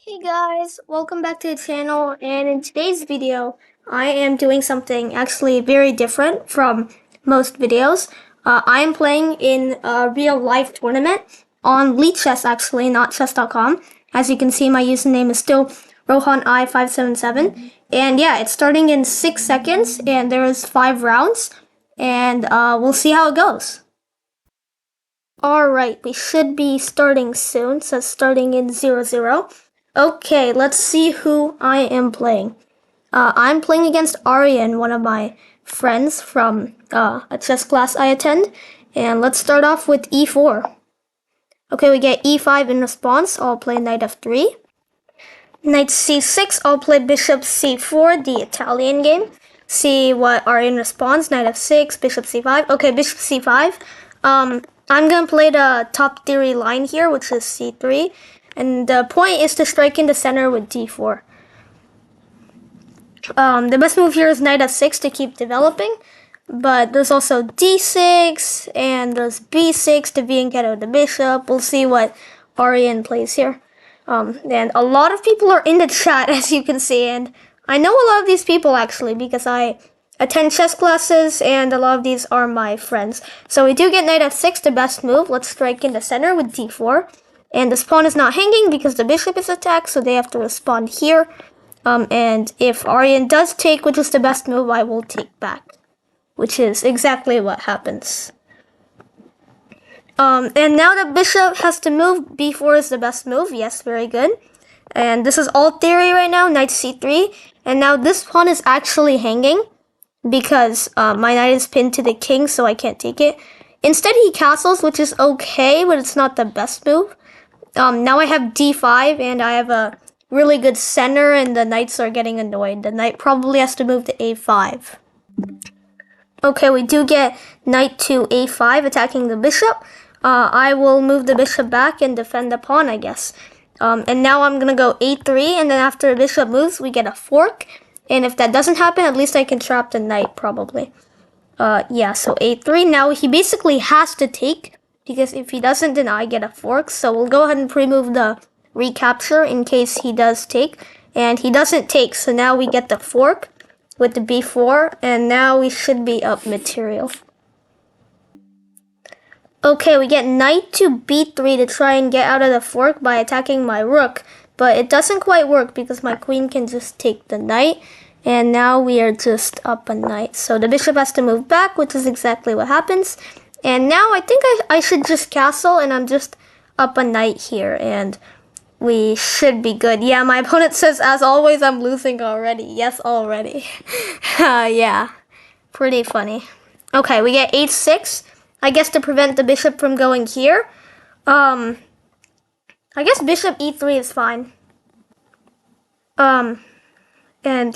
Hey guys, welcome back to the channel, and in today's video I am doing something actually very different from most videos. I am playing in a real life tournament on Lichess, actually, not chess.com. As you can see, my username is still RohanI577, and yeah, it's starting in 6 seconds and there is 5 rounds, and we'll see how it goes. Alright, we should be starting soon, so starting in 00. Okay, let's see who I am playing. I'm playing against Aryan, one of my friends from a chess class I attend. And let's start off with e4. Okay, we get e5 in response. I'll play knight f3. Knight c6, I'll play bishop c4, the Italian game. See what Aryan responds. Knight f6, bishop c5. Okay, bishop c5. I'm gonna play the top theory line here, which is c3. And the point is to strike in the center with d4. The best move here is knight f6 to keep developing, but there's also d6 and there's b6 to get out the bishop. We'll see what Aryan plays here. And a lot of people are in the chat, as you can see, and I know a lot of these people actually because I attend chess classes and a lot of these are my friends. So we do get knight f6, the best move. Let's strike in the center with d4. And this pawn is not hanging because the bishop is attacked, so they have to respond here. And if Aryan does take, which is the best move, I will take back, which is exactly what happens. And now the bishop has to move. b4 is the best move. Yes, very good. And this is all theory right now, knight c3. And now this pawn is actually hanging because my knight is pinned to the king, so I can't take it. Instead, he castles, which is okay, but it's not the best move. Now I have d5, and I have a really good center, and the knights are getting annoyed. The knight probably has to move to a5. Okay, we do get knight to a5, attacking the bishop. I will move the bishop back and defend the pawn, I guess. And now I'm gonna go a3, and then after the bishop moves, we get a fork. And if that doesn't happen, at least I can trap the knight, probably. Yeah, so a3. Now he basically has to take, because if he doesn't, then I get a fork. So we'll go ahead and pre-move the recapture in case he does take. And he doesn't take, so now we get the fork with the b4, and now we should be up material. Okay, we get knight to b3 to try and get out of the fork by attacking my rook. But it doesn't quite work because my queen can just take the knight. And now we are just up a knight. So the bishop has to move back, which is exactly what happens. And now I think I should just castle, and I'm just up a knight here, and we should be good. Yeah, my opponent says, as always, I'm losing already. Yes, already. Yeah, pretty funny. Okay, we get h6, I guess to prevent the bishop from going here. I guess bishop e3 is fine. And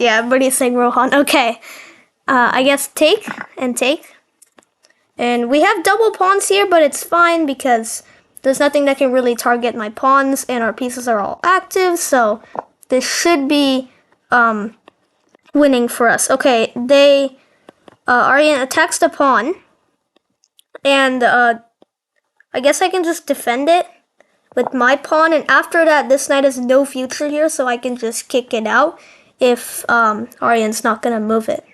yeah, everybody's saying Rohan. Okay, I guess take and take. And we have double pawns here, but it's fine because there's nothing that can really target my pawns, and our pieces are all active, so this should be winning for us. Okay, Aryan attacks the pawn, and I guess I can just defend it with my pawn, and after that, this knight has no future here, so I can just kick it out if Aryan's not gonna move it.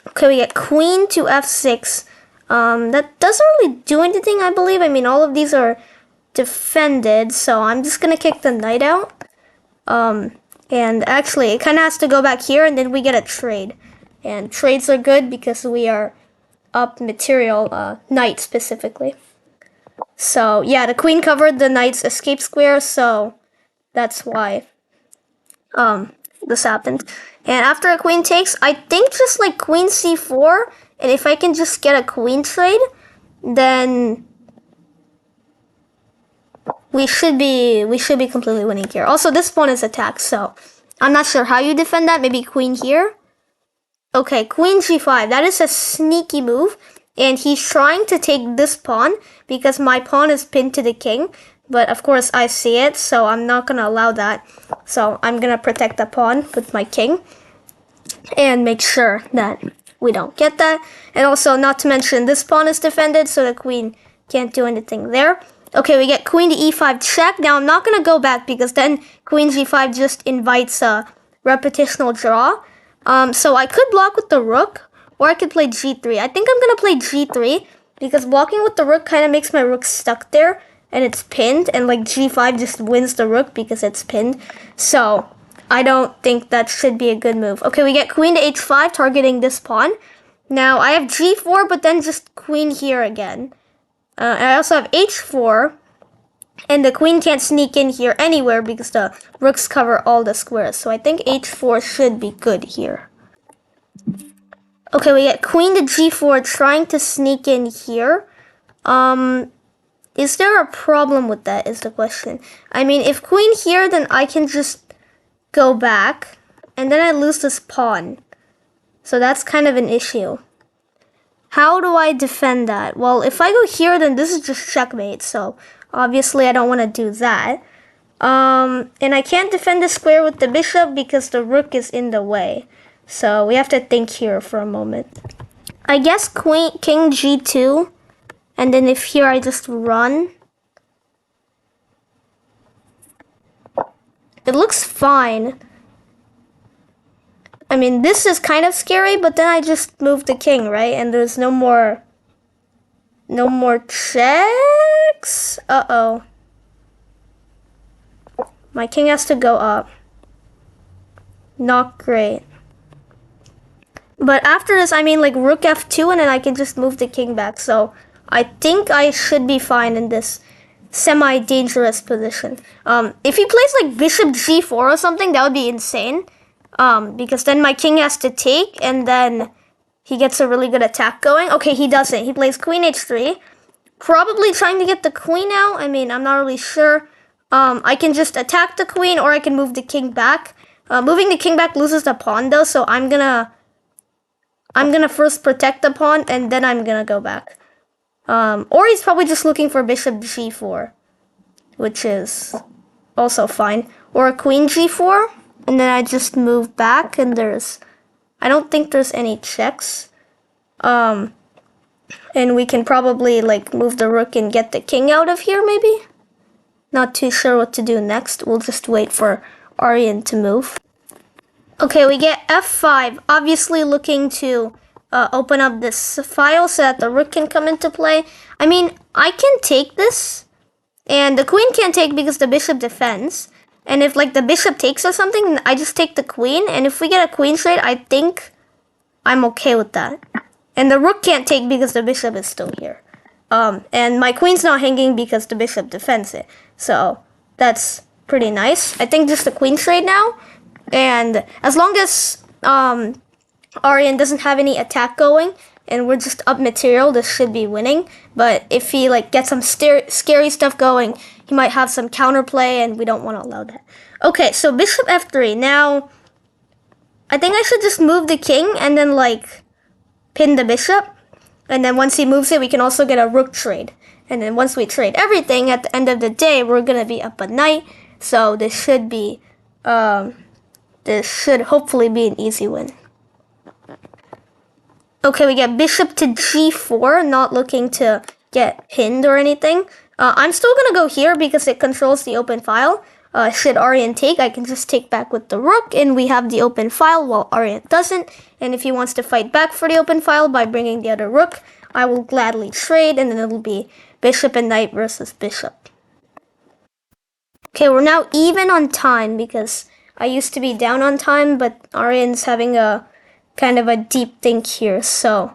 Okay, we get queen to f6. That doesn't really do anything, I believe. I mean, all of these are defended, so I'm just gonna kick the knight out. And actually, it kind of has to go back here, and then we get a trade. And trades are good because we are up material, knight specifically. So, yeah, the queen covered the knight's escape square, so that's why this happened. And after a queen takes, I think just like queen c4, and if I can just get a queen trade, then we should be completely winning here. Also, this pawn is attacked, so I'm not sure how you defend that. Maybe queen here. Okay, queen g5. That is a sneaky move, and he's trying to take this pawn because my pawn is pinned to the king. But of course, I see it, so I'm not gonna allow that. So I'm gonna protect the pawn with my king and make sure that we don't get that. And also, not to mention, this pawn is defended, so the queen can't do anything there. Okay, we get queen to e5 check. Now I'm not going to go back because then queen g5 just invites a repetitional draw. So I could block with the rook, or I could play g3. I think I'm going to play g3 because blocking with the rook kind of makes my rook stuck there and it's pinned, and like g5 just wins the rook because it's pinned. So I don't think that should be a good move. Okay, we get queen to h5 targeting this pawn. Now I have g4, but then just queen here again. I also have h4, and the queen can't sneak in here anywhere because the rooks cover all the squares. So I think h4 should be good here. Okay, we get queen to g4 trying to sneak in here. Is there a problem with that is the question. I mean, if queen here, then I can just go back, and then I lose this pawn. So that's kind of an issue. How do I defend that? Well, if I go here, then this is just checkmate. So obviously I don't want to do that. And I can't defend the square with the bishop because the rook is in the way. So we have to think here for a moment. I guess king g2. And then if here I just run. It looks fine. I mean, this is kind of scary, but then I just moved the king, right? And there's no more checks. Uh-oh. My king has to go up. Not great. But after this, I mean, like, rook f2, and then I can just move the king back. So I think I should be fine in this semi-dangerous position. If he plays, like, bishop g4 or something, that would be insane. Because then my king has to take, and then he gets a really good attack going. Okay, he doesn't. He plays queen h3. Probably trying to get the queen out. I mean, I'm not really sure. I can just attack the queen, or I can move the king back. Moving the king back loses the pawn, though, so I'm gonna first protect the pawn, and then I'm gonna go back. Or he's probably just looking for bishop g4, which is also fine. Or a queen g4. And then I just move back, and I don't think there's any checks. And we can probably, like, move the rook and get the king out of here, maybe? Not too sure what to do next. We'll just wait for Aryan to move. Okay, we get f5, obviously looking to open up this file so that the rook can come into play. I mean, I can take this, and the queen can't take because the bishop defends. And if, like, the bishop takes or something, I just take the queen. And if we get a queen trade, I think I'm okay with that. And the rook can't take because the bishop is still here. And my queen's not hanging because the bishop defends it. So that's pretty nice. I think just the queen trade now. And as long as Aryan doesn't have any attack going, and we're just up material, this should be winning. But if he, like, gets some scary stuff going, he might have some counterplay, and we don't want to allow that. Okay, so bishop f3. Now, I think I should just move the king and then, like, pin the bishop. And then once he moves it, we can also get a rook trade. And then once we trade everything, at the end of the day, we're going to be up a knight. So this should be, this should hopefully be an easy win. Okay, we get bishop to g4, not looking to get pinned or anything. I'm still going to go here because it controls the open file. Should Aryan take, I can just take back with the rook, and we have the open file while Aryan doesn't. And if he wants to fight back for the open file by bringing the other rook, I will gladly trade, and then it'll be bishop and knight versus bishop. Okay, we're now even on time because I used to be down on time, but Aryan's having a kind of a deep think here, so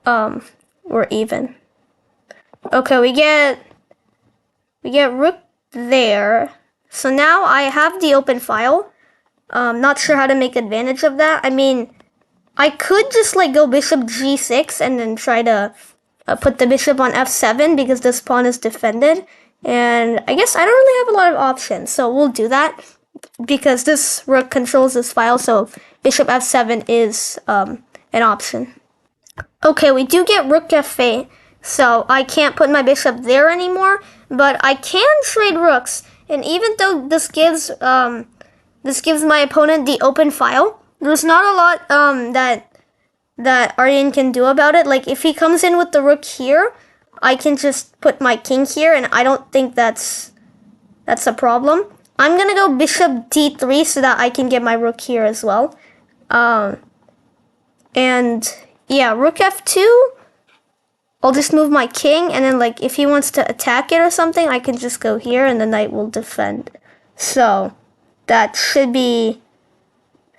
we're even. Okay, we get rook there. So now I have the open file. Not sure how to make advantage of that. I mean, I could just, like, go bishop g6 and then try to put the bishop on f7 because this pawn is defended. And I guess I don't really have a lot of options, so we'll do that because this rook controls this file, so bishop f7 is an option. Okay, we do get rook f8, so I can't put my bishop there anymore, but I can trade rooks. And even though this gives my opponent the open file, there's not a lot that Aryan can do about it. Like, if he comes in with the rook here, I can just put my king here, and I don't think that's a problem. I'm gonna go bishop d3 so that I can get my rook here as well. And yeah, rook f2. I'll just move my king, and then like if he wants to attack it or something, I can just go here and the knight will defend. So that should be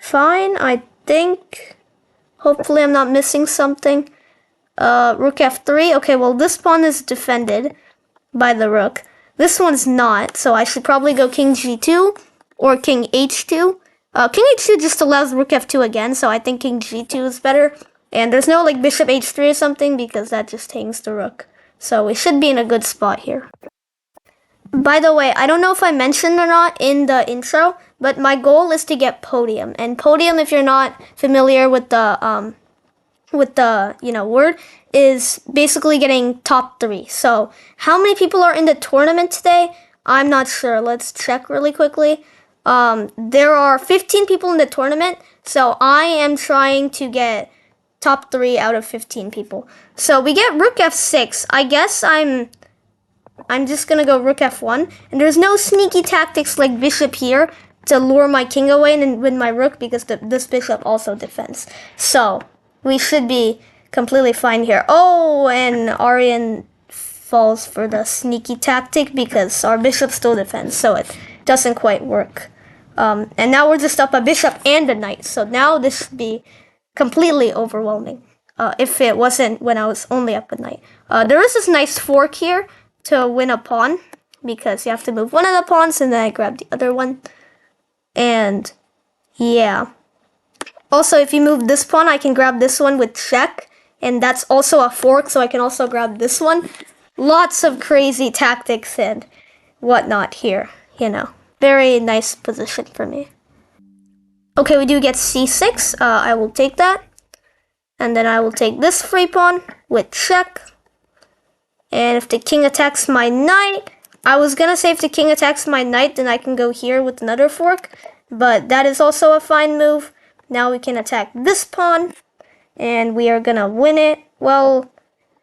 fine, I think. Hopefully I'm not missing something. Rook f3. Okay, well this pawn is defended by the rook. This one's not, so I should probably go king g2 or king h2. King h2 just allows rook f2 again, so I think king g2 is better. And there's no like bishop h3 or something because that just hangs the rook. So we should be in a good spot here. By the way, I don't know if I mentioned or not in the intro, but my goal is to get podium. And podium, if you're not familiar with the word, is basically getting top 3. So how many people are in the tournament today? I'm not sure. Let's check really quickly. There are 15 people in the tournament, so I am trying to get top 3 out of 15 people. So we get rook f6. I guess I'm just gonna go rook f1, and there's no sneaky tactics like bishop here to lure my king away and win my rook because this bishop also defends. So we should be completely fine here. Oh, and Aryan falls for the sneaky tactic because our bishop still defends, so it doesn't quite work. And now we're just up a bishop and a knight, so now this should be completely overwhelming. If it wasn't when I was only up a knight. There is this nice fork here to win a pawn because you have to move one of the pawns and then I grab the other one. And yeah. Also, if you move this pawn, I can grab this one with check, and that's also a fork, so I can also grab this one. Lots of crazy tactics and whatnot here, Very nice position for me. Okay, we do get c6. I will take that. And then I will take this free pawn with check. And if the king attacks my knight, I was gonna say if the king attacks my knight, then I can go here with another fork. But that is also a fine move. Now we can attack this pawn. And we are gonna win it. Well,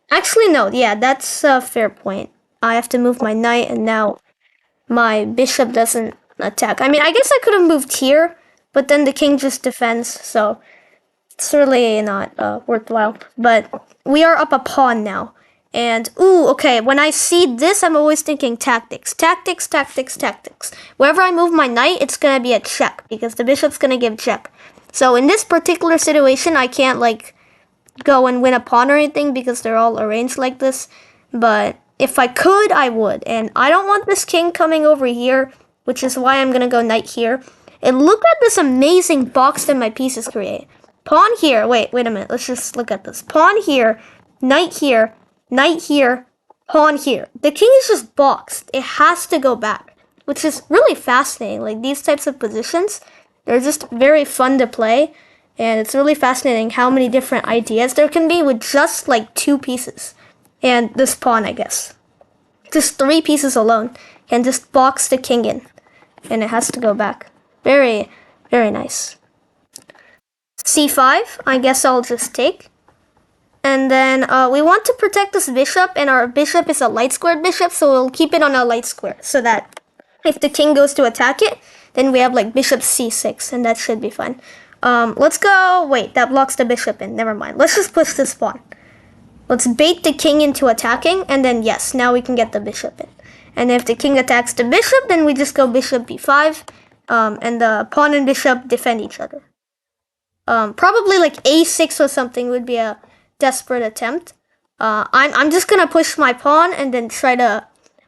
actually no. Yeah, that's a fair point. I have to move my knight, and now my bishop doesn't attack. I mean, I guess I could have moved here, but then the king just defends, so it's really not worthwhile. But we are up a pawn now. And, ooh, okay, when I see this, I'm always thinking tactics. Tactics, tactics, tactics. Wherever I move my knight, it's going to be a check, because the bishop's going to give check. So in this particular situation, I can't, go and win a pawn or anything, because they're all arranged like this. But if I could, I would. And I don't want this king coming over here, which is why I'm going to go knight here. And look at this amazing box that my pieces create. Pawn here. Wait a minute. Let's just look at this. Pawn here, knight here, pawn here. The king is just boxed. It has to go back, which is really fascinating. Like, these types of positions, they're just very fun to play. And it's really fascinating how many different ideas there can be with just, 2 pieces. And this pawn, I guess. Just 3 pieces alone can just box the king in. And it has to go back. Very, very nice. c5, I guess I'll just take. And then we want to protect this bishop, and our bishop is a light squared bishop, so we'll keep it on a light square, so that if the king goes to attack it, then we have bishop c6, and that should be fine. Let's go, wait, that blocks the bishop in, never mind. Let's just push this pawn. Let's bait the king into attacking, and then yes, now we can get the bishop in. And if the king attacks the bishop, then we just go bishop b5, and the pawn and bishop defend each other. Probably a6 or something would be a desperate attempt. I'm just gonna push my pawn and then try to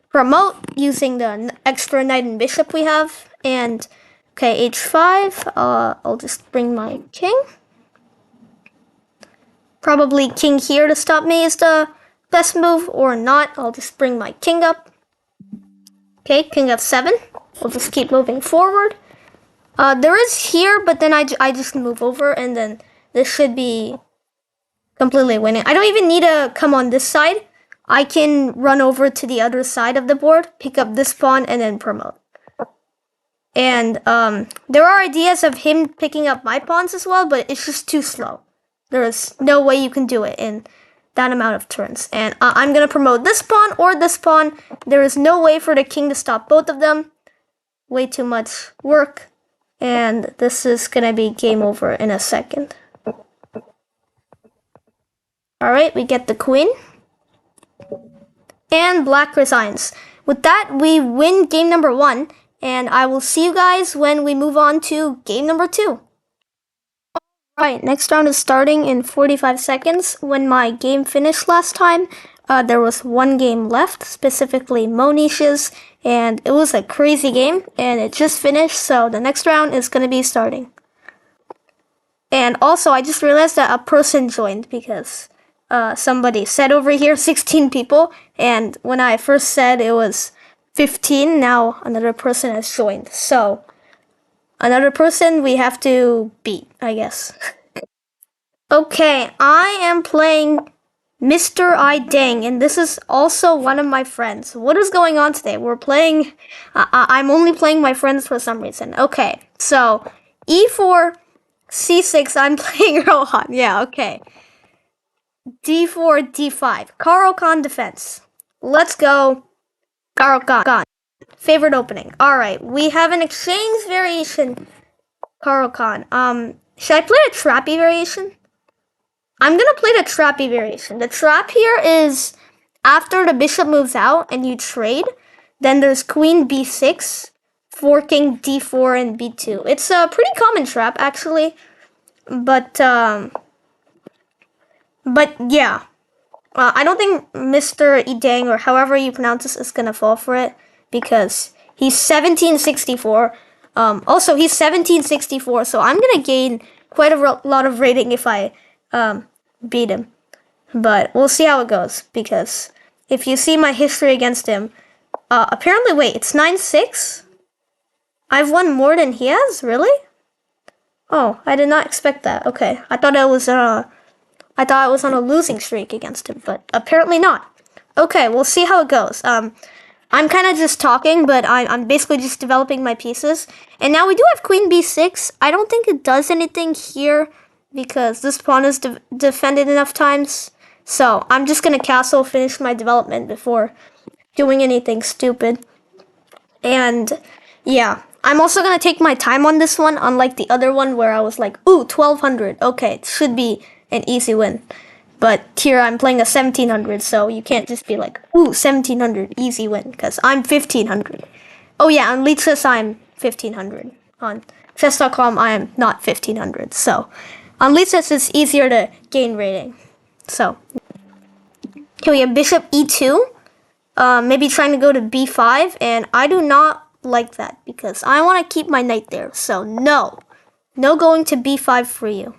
promote using the extra knight and bishop we have. And okay, h5. I'll just bring my king. Probably king here to stop me is the best move, or not. I'll just bring my king up. Okay, king f7. We'll just keep moving forward. There is here, but then I just move over, and then this should be completely winning. I don't even need to come on this side. I can run over to the other side of the board, pick up this pawn, and then promote. And there are ideas of him picking up my pawns as well, but it's just too slow. There is no way you can do it in that amount of turns. And I'm going to promote this pawn or this pawn. There is no way for the king to stop both of them. Way too much work. And this is going to be game over in a second. Alright, we get the queen. And black resigns. With that, we win game number 1. And I will see you guys when we move on to game number 2. Alright, next round is starting in 45 seconds. When my game finished last time, there was one game left, specifically Monish's, and it was a crazy game, and it just finished, so the next round is going to be starting. And also, I just realized that a person joined because somebody said over here 16 people, and when I first said it was 15, now another person has joined, so another person we have to beat, I guess. Okay, I am playing Mr. I Dang, and this is also one of my friends. What is going on today? We're playing... I'm only playing my friends for some reason. Okay, so E4, C6, I'm playing Rohan. Yeah, okay. D4, D5. Caro-Kann defense. Let's go. Caro-Kann. Favorite opening. Alright, we have an exchange variation. Caro-Kann. Should I play a trappy variation? I'm gonna play the trappy variation. The trap here is after the bishop moves out and you trade, then there's queen b6, forking d4 and b2. It's a pretty common trap actually, but yeah. I don't think Mr. Idang, or however you pronounce this, is gonna fall for it because he's 1764. Also, he's 1764, so I'm gonna gain quite a lot of rating if I beat him. But we'll see how it goes, because if you see my history against him, apparently, wait, it's 9-6? I've won more than he has? Really? Oh, I did not expect that. Okay, I thought I was on a losing streak against him, but apparently not. Okay, we'll see how it goes. I'm kind of just talking, but I'm basically just developing my pieces. And now we do have queen b6. I don't think it does anything here because this pawn is defended enough times. So I'm just going to castle, finish my development before doing anything stupid. And yeah, I'm also going to take my time on this one, unlike the other one where I was like, ooh, 1200. Okay, it should be an easy win. But here I'm playing a 1700, so you can't just be like, ooh, 1700, easy win, because I'm 1500. Oh yeah, on Lichess I'm 1500. On chess.com I am not 1500, so on Lichess it's easier to gain rating. So, here we have bishop e2, maybe trying to go to b5, and I do not like that, because I want to keep my knight there, so no going to b5 for you.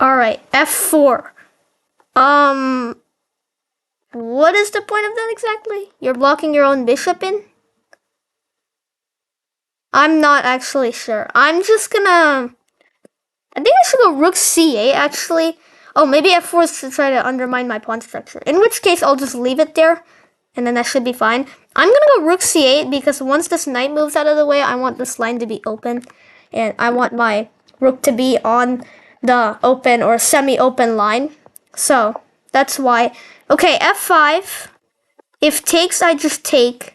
Alright, f4. What is the point of that exactly? You're blocking your own bishop in? I'm not actually sure. I'm just gonna... I think I should go rook c8, actually. Oh, maybe f4 is to try to undermine my pawn structure. In which case, I'll just leave it there, and then that should be fine. I'm gonna go rook c8, because once this knight moves out of the way, I want this line to be open, and I want my rook to be on the open or semi-open line. So that's why. Okay, f5. If takes, I just take.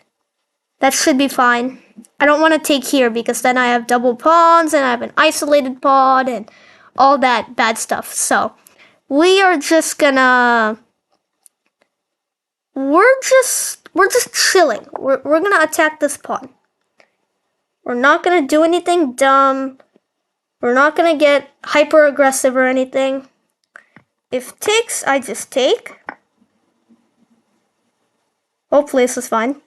That should be fine. I don't want to take here because then I have double pawns and I have an isolated pawn and all that bad stuff. So we are just gonna... We're just chilling. We're gonna attack this pawn. We're not gonna do anything dumb. We're not gonna get hyper aggressive or anything. If takes, I just take. Hopefully this is fine.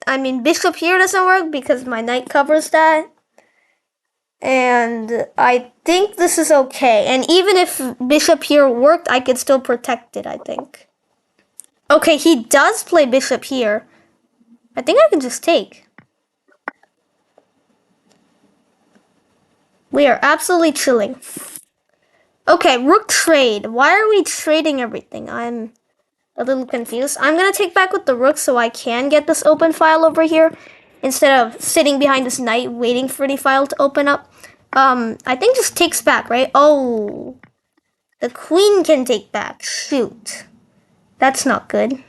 I mean, bishop here doesn't work because my knight covers that. And I think this is okay. And even if bishop here worked, I could still protect it, I think. Okay, he does play bishop here. I think I can just take. We are absolutely chilling. Okay, rook trade. Why are we trading everything? I'm a little confused. I'm going to take back with the rook so I can get this open file over here instead of sitting behind this knight waiting for the file to open up. I think just takes back, right? Oh, the queen can take back. Shoot. That's not good.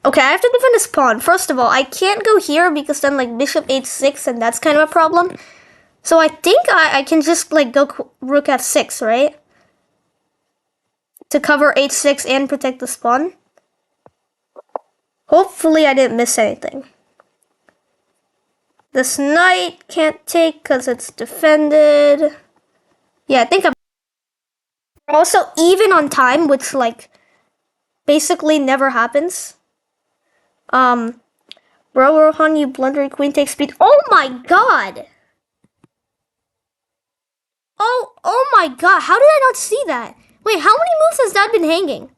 Okay, I have to defend this pawn. First of all, I can't go here because then like bishop h6 and that's kind of a problem. So I think I can just like go rook f6, right? To cover h6 and protect the pawn. Hopefully I didn't miss anything. This knight can't take because it's defended. Yeah, I think I'm also even on time, which like basically never happens. Rohan, you blundering queen takes speed. Oh my god! Oh my god, how did I not see that? Wait, how many moves has that been hanging?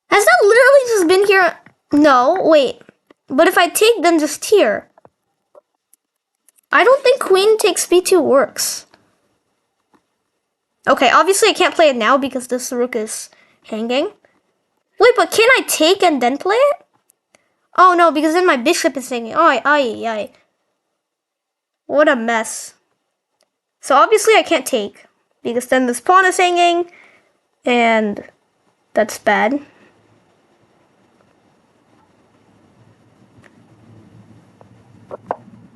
Has that literally just been here? No, wait. But if I take, then just here. I don't think queen takes b2 works. Okay, obviously I can't play it now because this rook is hanging. Wait, but can I take and then play it? Oh no, because then my bishop is hanging. Oh, ay. What a mess. So obviously I can't take because then this pawn is hanging and that's bad.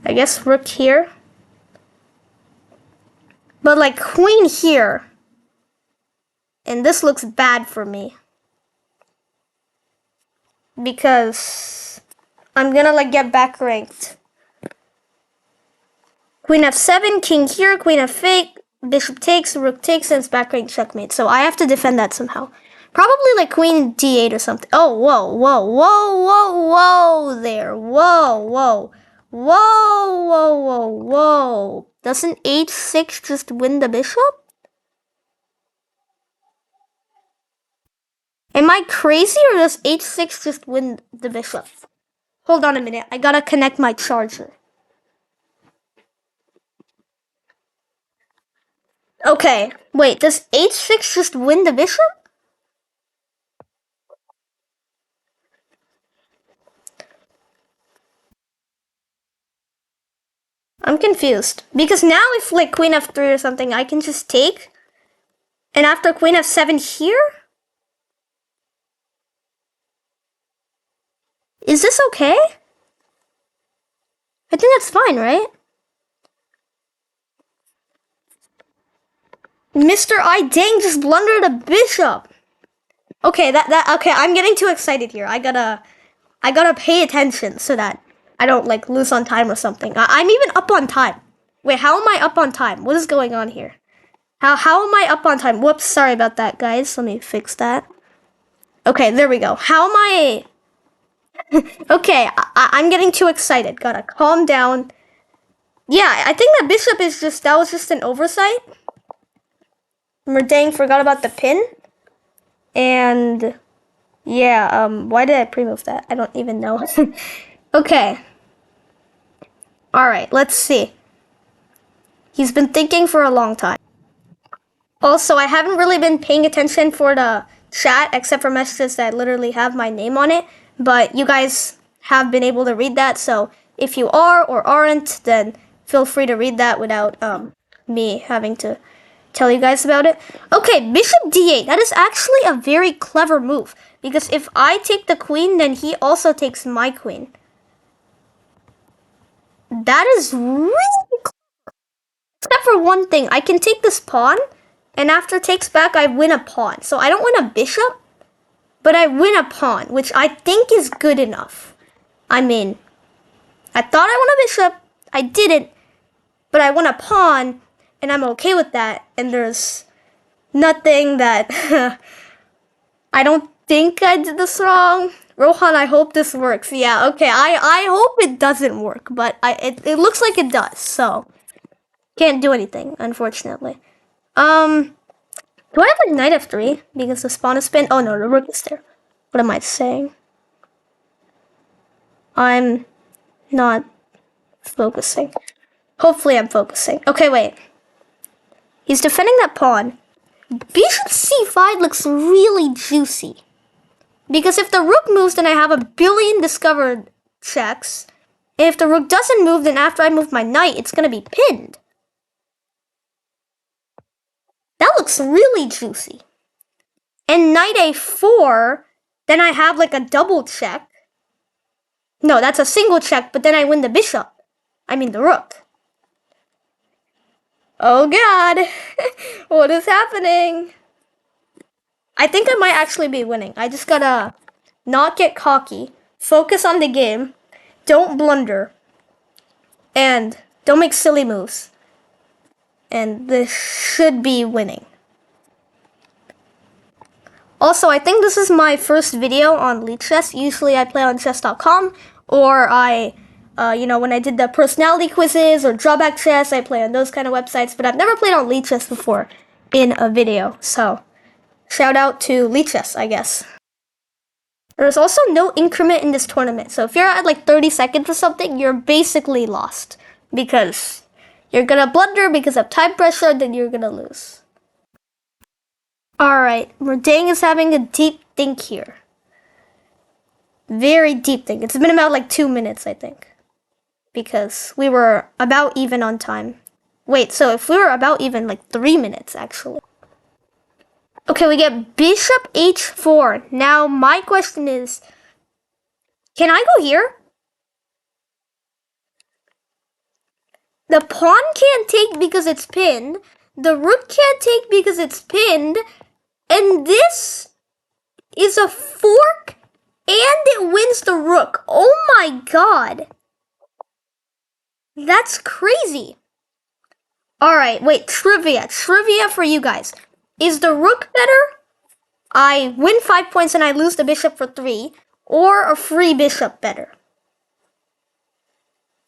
I guess rook here. But like queen here. And this looks bad for me. Because I'm gonna like get back ranked. Queen f7, king here, queen f8, bishop takes, rook takes, and it's back rank checkmate. So I have to defend that somehow. Probably like queen d8 or something. Oh, whoa there. Whoa. Doesn't h6 just win the bishop? Am I crazy or does h6 just win the bishop? Hold on a minute. I gotta connect my charger. Okay, wait, does h6 just win the bishop? I'm confused. Because now if like queen f3 or something, I can just take. And after queen f7 here? Is this okay? I think that's fine, right? Mr. I dang just blundered a bishop. Okay, okay, I'm getting too excited here. I gotta pay attention so that I don't like lose on time or something. I'm even up on time. Wait, how am I up on time? What is going on here? How am I up on time? Whoops, sorry about that, guys. Let me fix that. Okay, there we go. How am I? Okay, I'm getting too excited. Gotta calm down. Yeah, I think that bishop is that was just an oversight. Dang, forgot about the pin. And yeah, why did I pre-move that? I don't even know. Okay. Alright, let's see. He's been thinking for a long time. Also, I haven't really been paying attention for the chat, except for messages that literally have my name on it. But you guys have been able to read that, so if you are or aren't, then feel free to read that without me having to tell you guys about it. Okay, bishop d8. That is actually a very clever move. Because if I take the queen, then he also takes my queen. That is really clever. Except for one thing. I can take this pawn. And after takes back, I win a pawn. So I don't win a bishop. But I win a pawn. Which I think is good enough. I mean, I thought I won a bishop. I didn't. But I won a pawn. And I'm okay with that. And there's nothing that I don't think I did this wrong. Rohan, I hope this works. Yeah, okay. I hope it doesn't work, but it looks like it does. So can't do anything, unfortunately. Do I have like knight f3 because the pawn is pinned? Oh no, the rook is there. What am I saying? I'm not focusing. Hopefully I'm focusing. Okay, wait. He's defending that pawn. Bishop c5 looks really juicy. Because if the rook moves, then I have a billion discovered checks. And if the rook doesn't move, then after I move my knight, it's going to be pinned. That looks really juicy. And knight a4, then I have like a double check. No, that's a single check, but then I win the bishop. I mean the rook. Oh god, what is happening? I think I might actually be winning. I just gotta not get cocky, focus on the game, don't blunder, and don't make silly moves. And this should be winning. Also, I think this is my first video on Lichess. Usually I play on chess.com, or when I did the personality quizzes or drawback chess, I play on those kind of websites, but I've never played on Lichess before in a video. So, shout out to Lichess, I guess. There's also no increment in this tournament. So if you're at like 30 seconds or something, you're basically lost. Because you're gonna blunder because of time pressure, then you're gonna lose. Alright, Merdang is having a deep think here. Very deep think. It's been about like 2 minutes, I think. Because we were about even on time. Wait, so if we were about even, like 3 minutes actually. Okay, we get bishop h4. Now, my question is, can I go here? The pawn can't take because it's pinned. The rook can't take because it's pinned. And this is a fork and it wins the rook. Oh my god. That's crazy. Alright, wait, trivia. Trivia for you guys. Is the rook better? I win 5 points and I lose the bishop for 3. Or a free bishop better?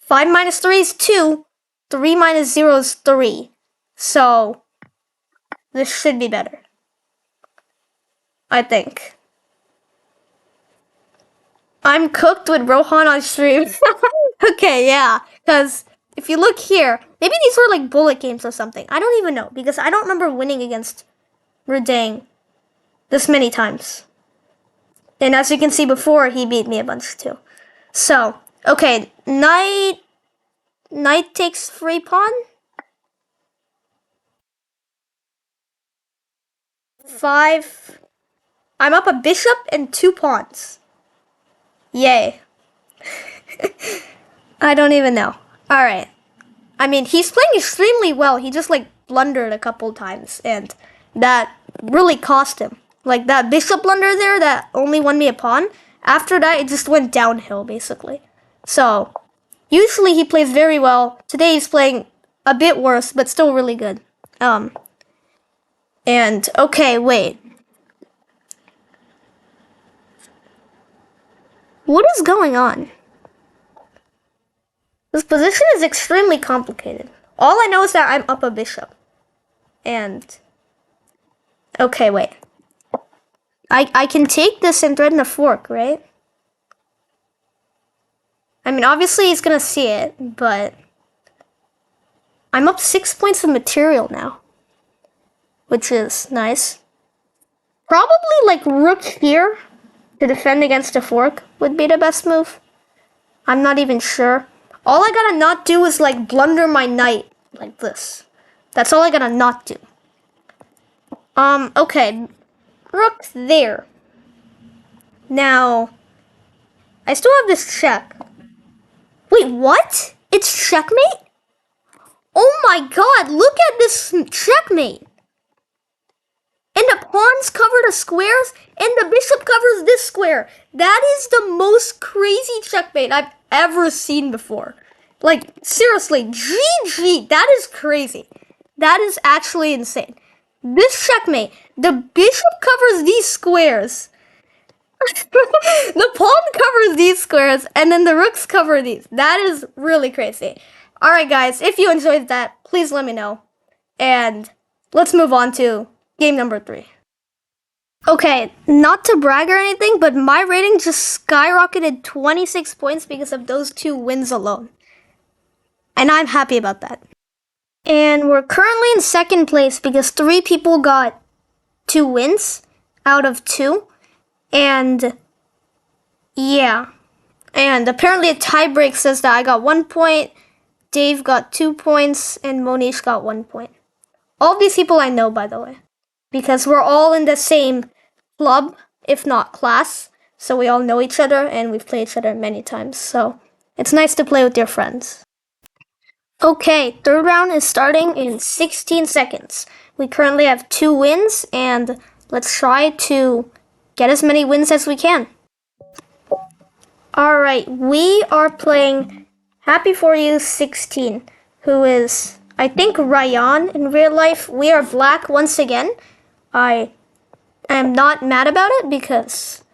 5 minus 3 is 2. 3 minus 0 is 3. So, this should be better. I think. I'm cooked with Rohan on stream. Okay, yeah. Because if you look here, maybe these were like bullet games or something. I don't even know. Because I don't remember winning against Merdang this many times. And as you can see before, he beat me a bunch too. So, okay. Knight takes free pawn. 5. I'm up a bishop and 2 pawns. Yay. I don't even know. Alright. I mean, he's playing extremely well. He just, like, blundered a couple times. And that really cost him. Like, that bishop blunder there that only won me a pawn. After that, it just went downhill, basically. So, usually he plays very well. Today he's playing a bit worse, but still really good. And, okay, wait. What is going on? This position is extremely complicated. All I know is that I'm up a bishop. And, okay, wait. I can take this and threaten a fork, right? I mean, obviously he's gonna see it, but I'm up 6 points of material now, which is nice. Probably like rook here to defend against a fork would be the best move. I'm not even sure. All I gotta not do is like blunder my knight like this. That's all I gotta not do. Okay. Rook there. Now, I still have this check. Wait, what? It's checkmate? Oh my god, look at this checkmate. And the pawns cover the squares, and the bishop covers this square. That is the most crazy checkmate I've ever seen before. Like, seriously, GG, that is crazy. That is actually insane. This checkmate, the bishop covers these squares. The pawn covers these squares, and then the rooks cover these. That is really crazy. Alright guys, if you enjoyed that, please let me know. And let's move on to game number 3. Okay, not to brag or anything, but my rating just skyrocketed 26 points because of those 2 wins alone. And I'm happy about that. And we're currently in second place because 3 people got 2 wins out of 2. And yeah, And apparently a tiebreak says that I got 1 point, Dave got 2 points, and Monish got 1 point. All these people I know, by the way, because we're all in the same club, if not class. So we all know each other, and we've played each other many times. So it's nice to play with your friends. Okay, third round is starting in 16 seconds. We currently have 2 wins, and let's try to get as many wins as we can. Alright, we are playing Happy For You 16, who is, I think, Ryan in real life. We are black once again. I am not mad about it because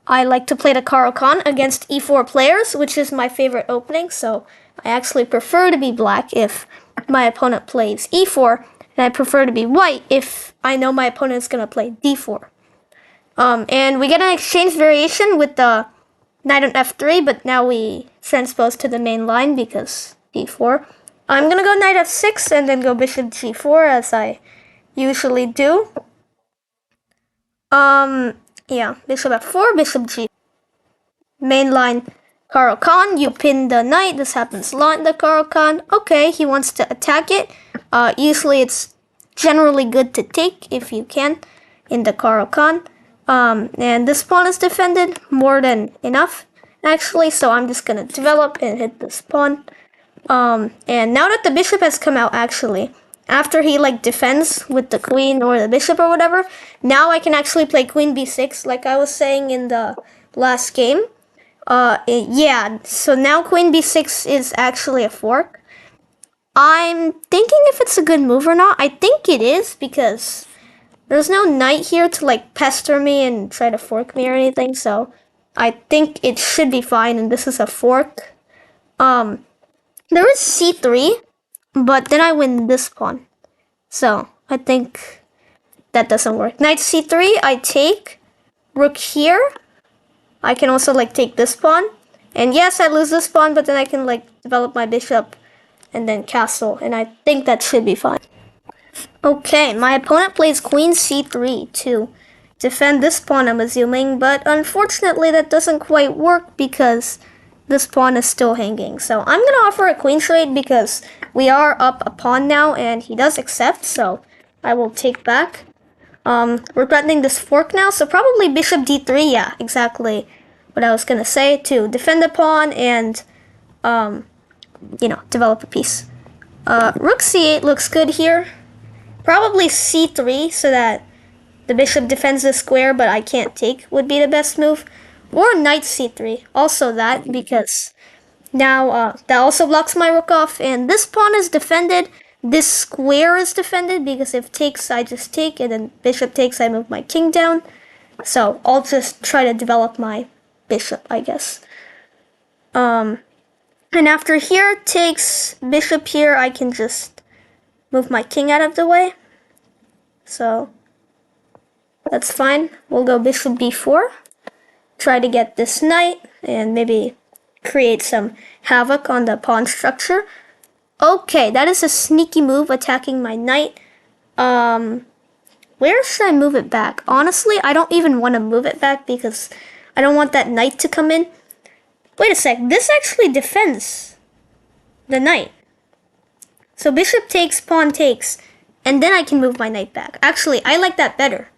I like to play the Caro-Kann against e4 players, which is my favorite opening, so I actually prefer to be black if my opponent plays e4, and I prefer to be white if I know my opponent is going to play d4. And we get an exchange variation with the knight on f3, but now we transpose to the main line because d4. I'm going to go knight f6 and then go bishop g4 as I usually do. Yeah, bishop f4, bishop g. Main line Caro-Kann, you pin the knight. This happens a lot in the Caro-Kann. Okay, he wants to attack it. Usually it's generally good to take if you can in the Caro-Kann. And this pawn is defended more than enough, actually, so I'm just gonna develop and hit this pawn. And now that the bishop has come out, actually, after he defends with the queen or the bishop or whatever, now I can actually play queen b6 like I was saying in the last game. Yeah, so now queen b6 is actually a fork. I'm thinking if it's a good move or not. I think it is because there's no knight here to pester me and try to fork me or anything, so I think it should be fine, and this is a fork. There is c3, but then I win this pawn. So I think that doesn't work. Knight c3, I take. Rook here. I can also take this pawn. And yes, I lose this pawn, but then I can develop my bishop and then castle, and I think that should be fine. Okay, my opponent plays queen c3 to defend this pawn, I'm assuming, but unfortunately that doesn't quite work because this pawn is still hanging. So I'm going to offer a queen trade because we are up a pawn now, and he does accept, so I will take back. We're threatening this fork now, so probably bishop d3, yeah, exactly what I was going to say, to defend the pawn and, develop a piece. Rook c8 looks good here. Probably c3 so that the bishop defends the square, but I can't take would be the best move. Or knight c3, also that, because now that also blocks my rook off, and this pawn is defended. This square is defended because if takes, I just take, and then bishop takes, I move my king down. So I'll just try to develop my bishop, I guess. And after here takes bishop here, I can just move my king out of the way. So that's fine. We'll go bishop b4. Try to get this knight and maybe create some havoc on the pawn structure. Okay, that is a sneaky move, attacking my knight. Where should I move it back? Honestly, I don't even want to move it back because I don't want that knight to come in. Wait a sec, this actually defends the knight. So bishop takes, pawn takes, and then I can move my knight back. Actually, I like that better.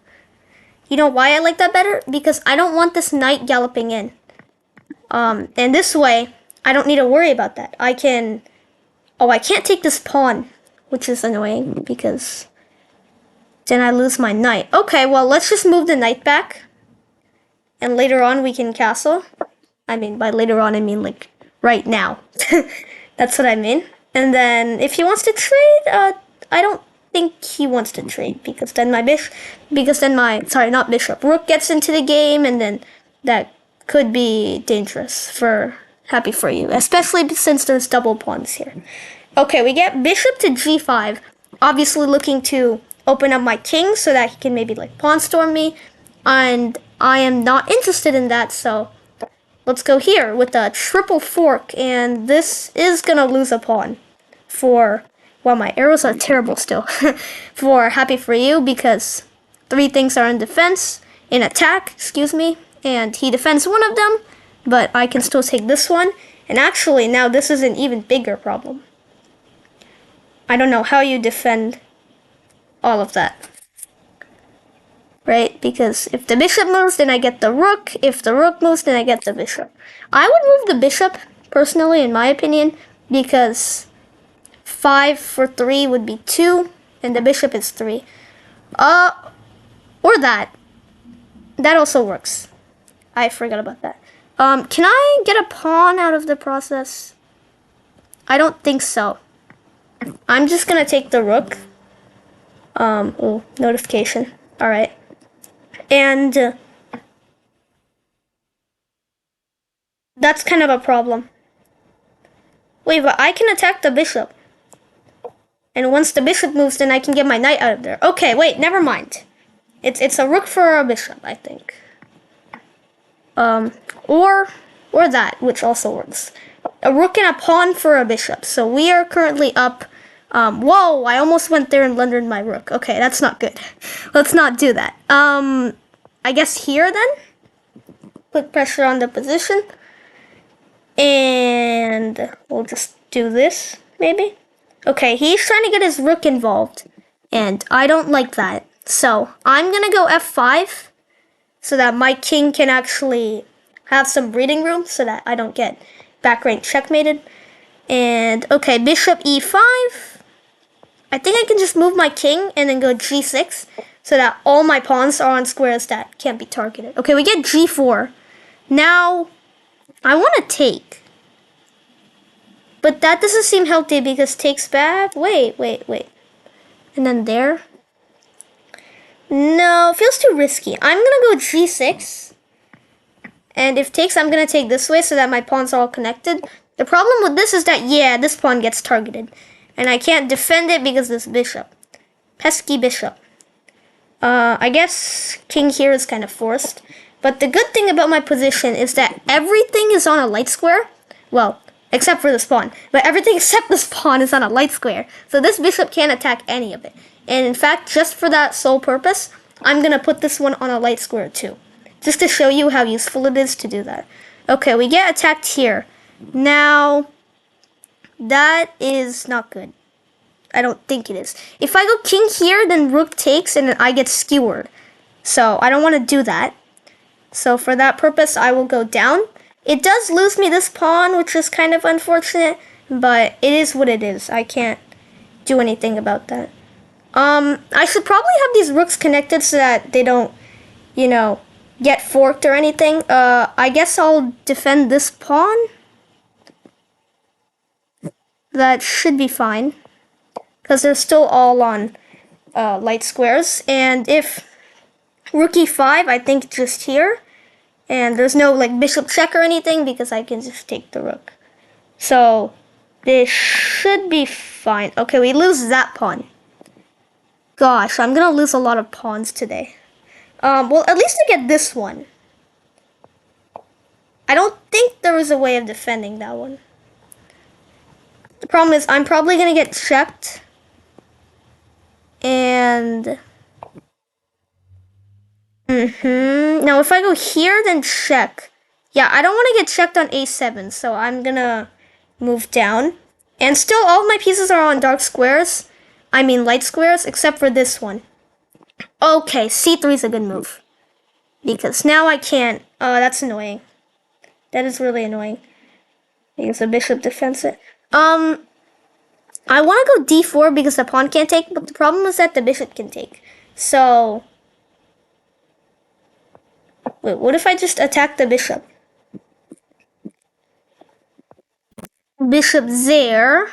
You know why I like that better? Because I don't want this knight galloping in. And this way, I don't need to worry about that. I can... Oh, I can't take this pawn, which is annoying because then I lose my knight. Okay, well, let's just move the knight back. And later on, we can castle. I mean, by later on, I mean right now. That's what I mean. And then if he wants to trade, I don't think he wants to trade because then Rook gets into the game, and then that could be dangerous for Happy For You, especially since there's double pawns here. Okay, we get bishop to g5, obviously looking to open up my king so that he can maybe pawn storm me, and I am not interested in that, so let's go here with a triple fork, and this is gonna lose a pawn for, well, my arrows are terrible still, for Happy For You because 3 things are in defense, in attack, excuse me, and he defends one of them, but I can still take this one. And actually, now this is an even bigger problem. I don't know how you defend all of that. Right? Because if the bishop moves, then I get the rook. If the rook moves, then I get the bishop. I would move the bishop, personally, in my opinion, because 5 for 3 would be 2, and the bishop is 3. Or that. That also works. I forgot about that. Can I get a pawn out of the process? I don't think so. I'm just gonna take the rook. Oh, notification. Alright. And that's kind of a problem. Wait, but I can attack the bishop. And once the bishop moves, then I can get my knight out of there. Okay, wait, never mind. It's a rook for a bishop, I think. Or that, which also works. A rook and a pawn for a bishop. So we are currently up. Whoa, I almost went there and blundered my rook. Okay, that's not good. Let's not do that. I guess here then? Put pressure on the position. And we'll just do this, maybe. Okay, he's trying to get his rook involved. And I don't like that. So I'm gonna go f5 so that my king can actually have some breathing room so that I don't get back rank checkmated. And okay, bishop e5. I think I can just move my king and then go g6 so that all my pawns are on squares that can't be targeted. Okay, we get g4. Now, I want to take. But that doesn't seem healthy because take's bad. Wait. And then there. No, feels too risky. I'm gonna go g6. And if takes, I'm gonna take this way so that my pawns are all connected. The problem with this is that, yeah, this pawn gets targeted. And I can't defend it because this bishop. Pesky bishop. I guess king here is kind of forced. But the good thing about my position is that everything is on a light square. Well, except for this pawn. But everything except this pawn is on a light square. So this bishop can't attack any of it. And in fact, just for that sole purpose, I'm going to put this one on a light square too. Just to show you how useful it is to do that. Okay, we get attacked here. Now, that is not good. I don't think it is. If I go king here, then rook takes and then I get skewered. So I don't want to do that. So for that purpose, I will go down. It does lose me this pawn, which is kind of unfortunate, but it is what it is. I can't do anything about that. I should probably have these rooks connected so that they don't, get forked or anything. I guess I'll defend this pawn. That should be fine. Because they're still all on light squares. And if rook e5, I think just here. And there's no bishop check or anything because I can just take the rook. So this should be fine. Okay, we lose that pawn. Gosh, I'm gonna lose a lot of pawns today. Well, at least I get this one. I don't think there was a way of defending that one. The problem is I'm probably gonna get checked. And now if I go here, then check. Yeah, I don't want to get checked on a7, so I'm gonna move down. And still, all of my pieces are on dark squares. I mean light squares, except for this one. Okay, c3 is a good move. Because now I can't. Oh, that's annoying. That is really annoying. Because the bishop defends it. I want to go d4 because the pawn can't take, but the problem is that the bishop can take. So, wait, what if I just attack the bishop? Bishop there.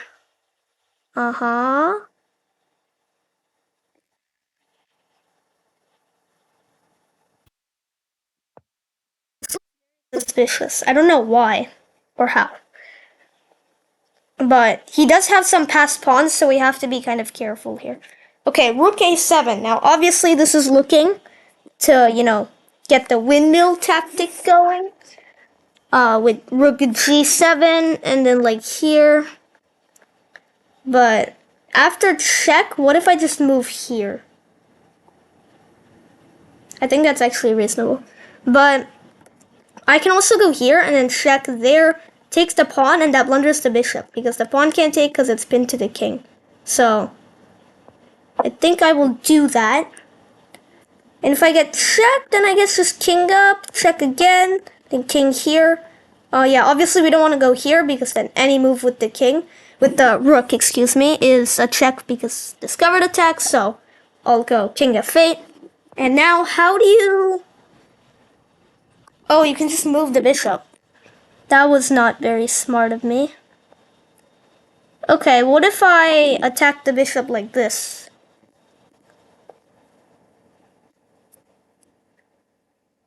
Suspicious. I don't know why or how. But he does have some passed pawns, so we have to be kind of careful here. Okay, rook a7. Now, obviously, this is looking to, get the windmill tactic going. With rook g7, and then, here. But after check, what if I just move here? I think that's actually reasonable. But I can also go here and then check there, takes the pawn, and that blunders the bishop, because the pawn can't take because it's pinned to the king. So, I think I will do that. And if I get checked, then I guess just king up, check again, then king here. Oh yeah, obviously we don't want to go here because then any move with the king, with the rook, excuse me, is a check because discovered attack, so I'll go king f8. And now how do you... Oh, you can just move the bishop. That was not very smart of me. Okay, what if I attack the bishop like this?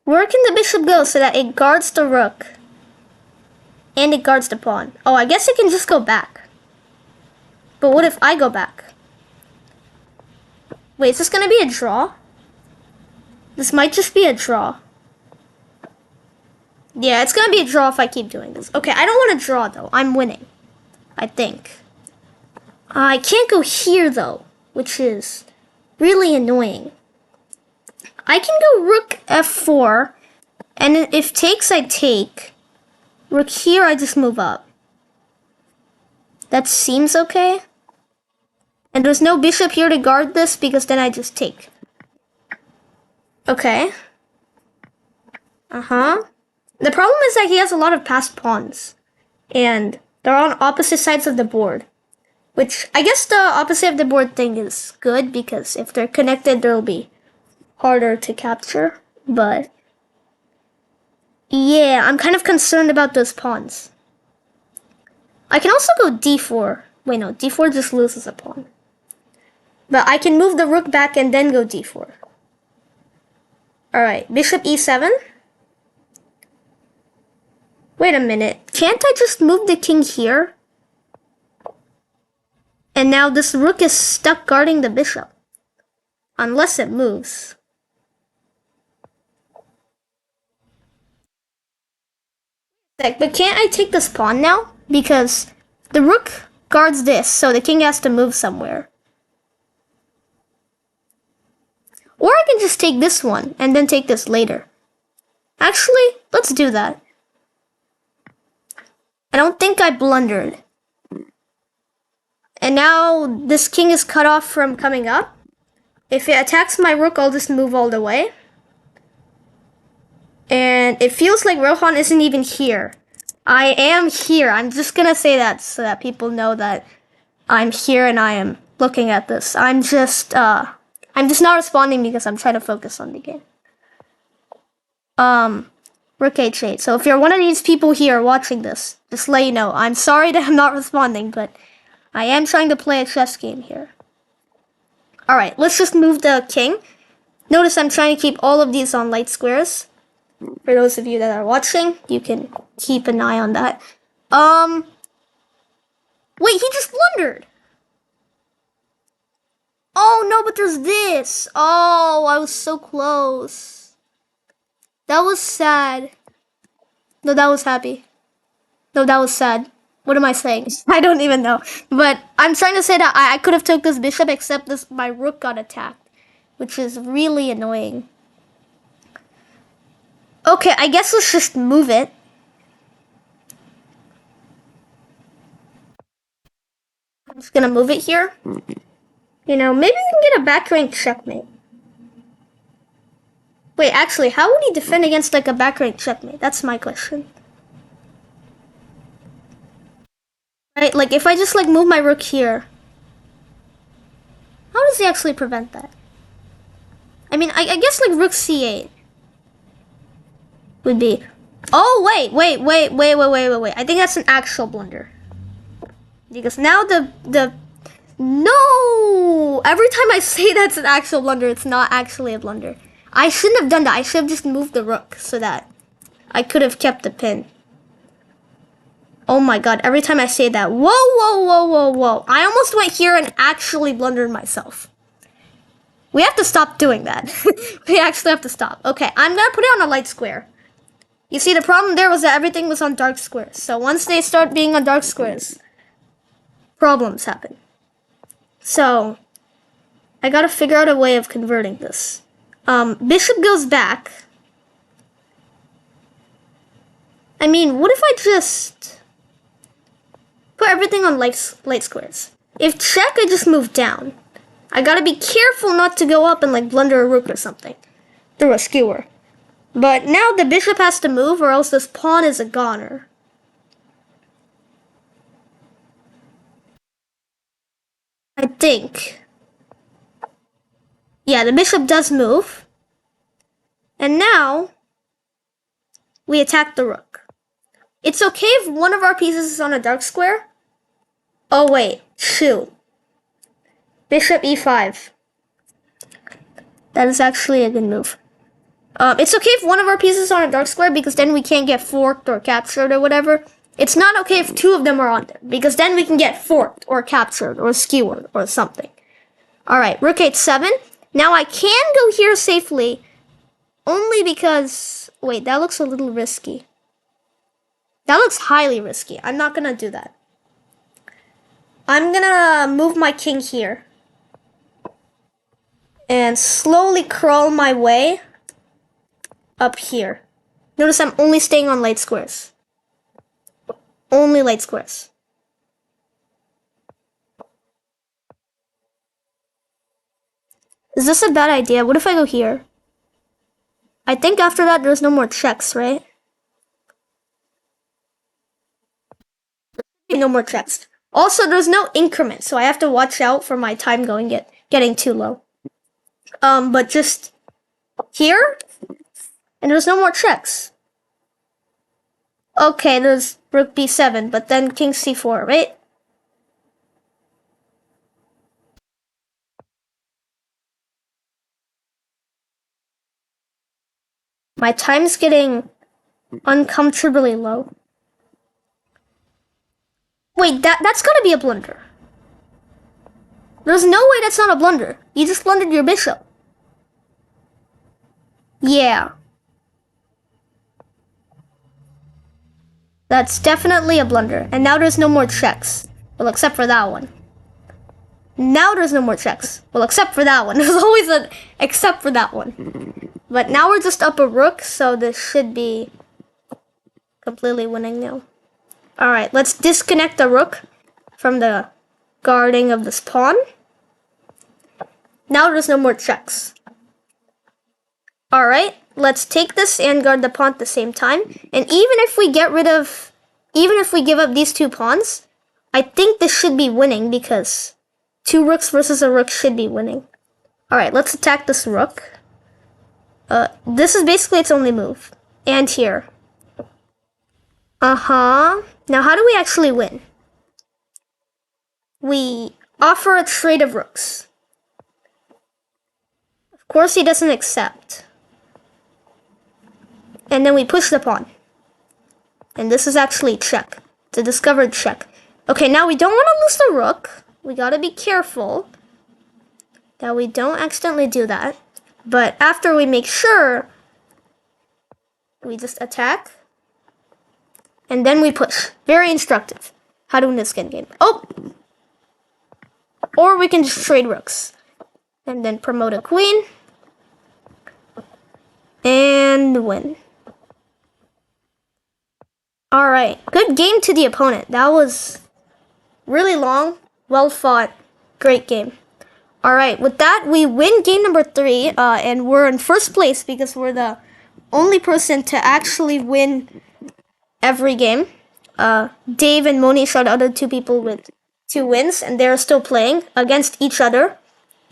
Where can the bishop go so that it guards the rook? And it guards the pawn. Oh, I guess it can just go back. But what if I go back? Wait, is this gonna be a draw? This might just be a draw. Yeah, it's gonna be a draw if I keep doing this. Okay, I don't want to draw though. I'm winning. I think. I can't go here though, which is really annoying. I can go rook f4, and if takes, I take. Rook here, I just move up. That seems okay. And there's no bishop here to guard this, because then I just take. Okay. The problem is that he has a lot of passed pawns. And they're on opposite sides of the board. Which, I guess the opposite of the board thing is good, because if they're connected, there'll be harder to capture, but yeah, I'm kind of concerned about those pawns. I can also go d4. Wait, no, d4 just loses a pawn. But I can move the rook back and then go d4. Alright, bishop e7. Wait a minute, can't I just move the king here? And now this rook is stuck guarding the bishop. Unless it moves. But can't I take this pawn now? Because the rook guards this, so the king has to move somewhere. Or I can just take this one, and then take this later. Actually, let's do that. I don't think I blundered. And now this king is cut off from coming up. If it attacks my rook, I'll just move all the way. And it feels like Rohan isn't even here. I am here. I'm just gonna say that so that people know that I'm here and I am looking at this. I'm just not responding because I'm trying to focus on the game. Rook h8. So if you're one of these people here watching this, just let you know, I'm sorry that I'm not responding, but I am trying to play a chess game here. Alright, let's just move the king. Notice I'm trying to keep all of these on light squares. For those of you that are watching, you can keep an eye on that. Wait, he just blundered. Oh no, but there's this. Oh, I was so close. That was sad. No, that was happy. No, that was sad. What am I saying? I don't even know. But I'm trying to say that I could have took this bishop, except my rook got attacked, which is really annoying. Okay, I guess let's just move it. I'm just gonna move it here. You know, maybe we can get a back rank checkmate. Wait, actually, how would he defend against like a back rank checkmate? That's my question. Right, like if I just like move my rook here, how does he actually prevent that? I mean, I guess like rook c8 would be. Oh wait. I think that's an actual blunder. Because now no! Every time I say that's an actual blunder, it's not actually a blunder. I shouldn't have done that. I should have just moved the rook so that I could have kept the pin. Oh my god, every time I say that, whoa. I almost went here and actually blundered myself. We have to stop doing that. We actually have to stop. Okay, I'm gonna put it on a light square. You see, the problem there was that everything was on dark squares. So once they start being on dark squares, problems happen. So, I gotta figure out a way of converting this. Bishop goes back. I mean, what if I just put everything on light squares? If check, I just move down. I gotta be careful not to go up and like blunder a rook or something through a skewer. But now the bishop has to move or else this pawn is a goner. I think. Yeah, the bishop does move. And now we attack the rook. It's okay if one of our pieces is on a dark square. Oh wait, shoot. Bishop e5. That is actually a good move. It's okay if one of our pieces is on a dark square because then we can't get forked or captured or whatever. It's not okay if two of them are on there because then we can get forked or captured or skewered or something. Alright, rook h7. Now I can go here safely only because... Wait, that looks a little risky. That looks highly risky. I'm not gonna do that. I'm gonna move my king here. And slowly crawl my way up here. Notice I'm only staying on light squares. Only light squares. Is this a bad idea? What if I go here? I think after that there's no more checks, right? No more checks. Also, there's no increment, so I have to watch out for my time getting too low. But just here, and there's no more checks. Okay, there's rook b7, but then king c4, right? My time's getting uncomfortably low. Wait, that's gotta be a blunder. There's no way that's not a blunder. You just blundered your bishop. Yeah. That's definitely a blunder. And now there's no more checks. Well, except for that one. Now there's no more checks. Well, except for that one. There's always an except for that one. But now we're just up a rook, so this should be completely winning now. Alright, let's disconnect the rook from the guarding of this pawn. Now there's no more checks. Alright, let's take this and guard the pawn at the same time. And even if we give up these two pawns, I think this should be winning because two rooks versus a rook should be winning. Alright, let's attack this rook. This is basically its only move. And here. Now how do we actually win? We offer a trade of rooks. Of course he doesn't accept. And then we push the pawn. And this is actually check. It's a discovered check. Okay, now we don't want to lose the rook. We gotta be careful that we don't accidentally do that. But after we make sure, we just attack. And then we push. Very instructive. How to win this game. Oh! Or we can just trade rooks. And then promote a queen. And win. Alright. Good game to the opponent. That was really long. Well fought. Great game. Alright, with that, we win game number 3. And we're in first place because we're the only person to actually win every game. Dave and Monish are the other two people with 2 wins, and they're still playing against each other.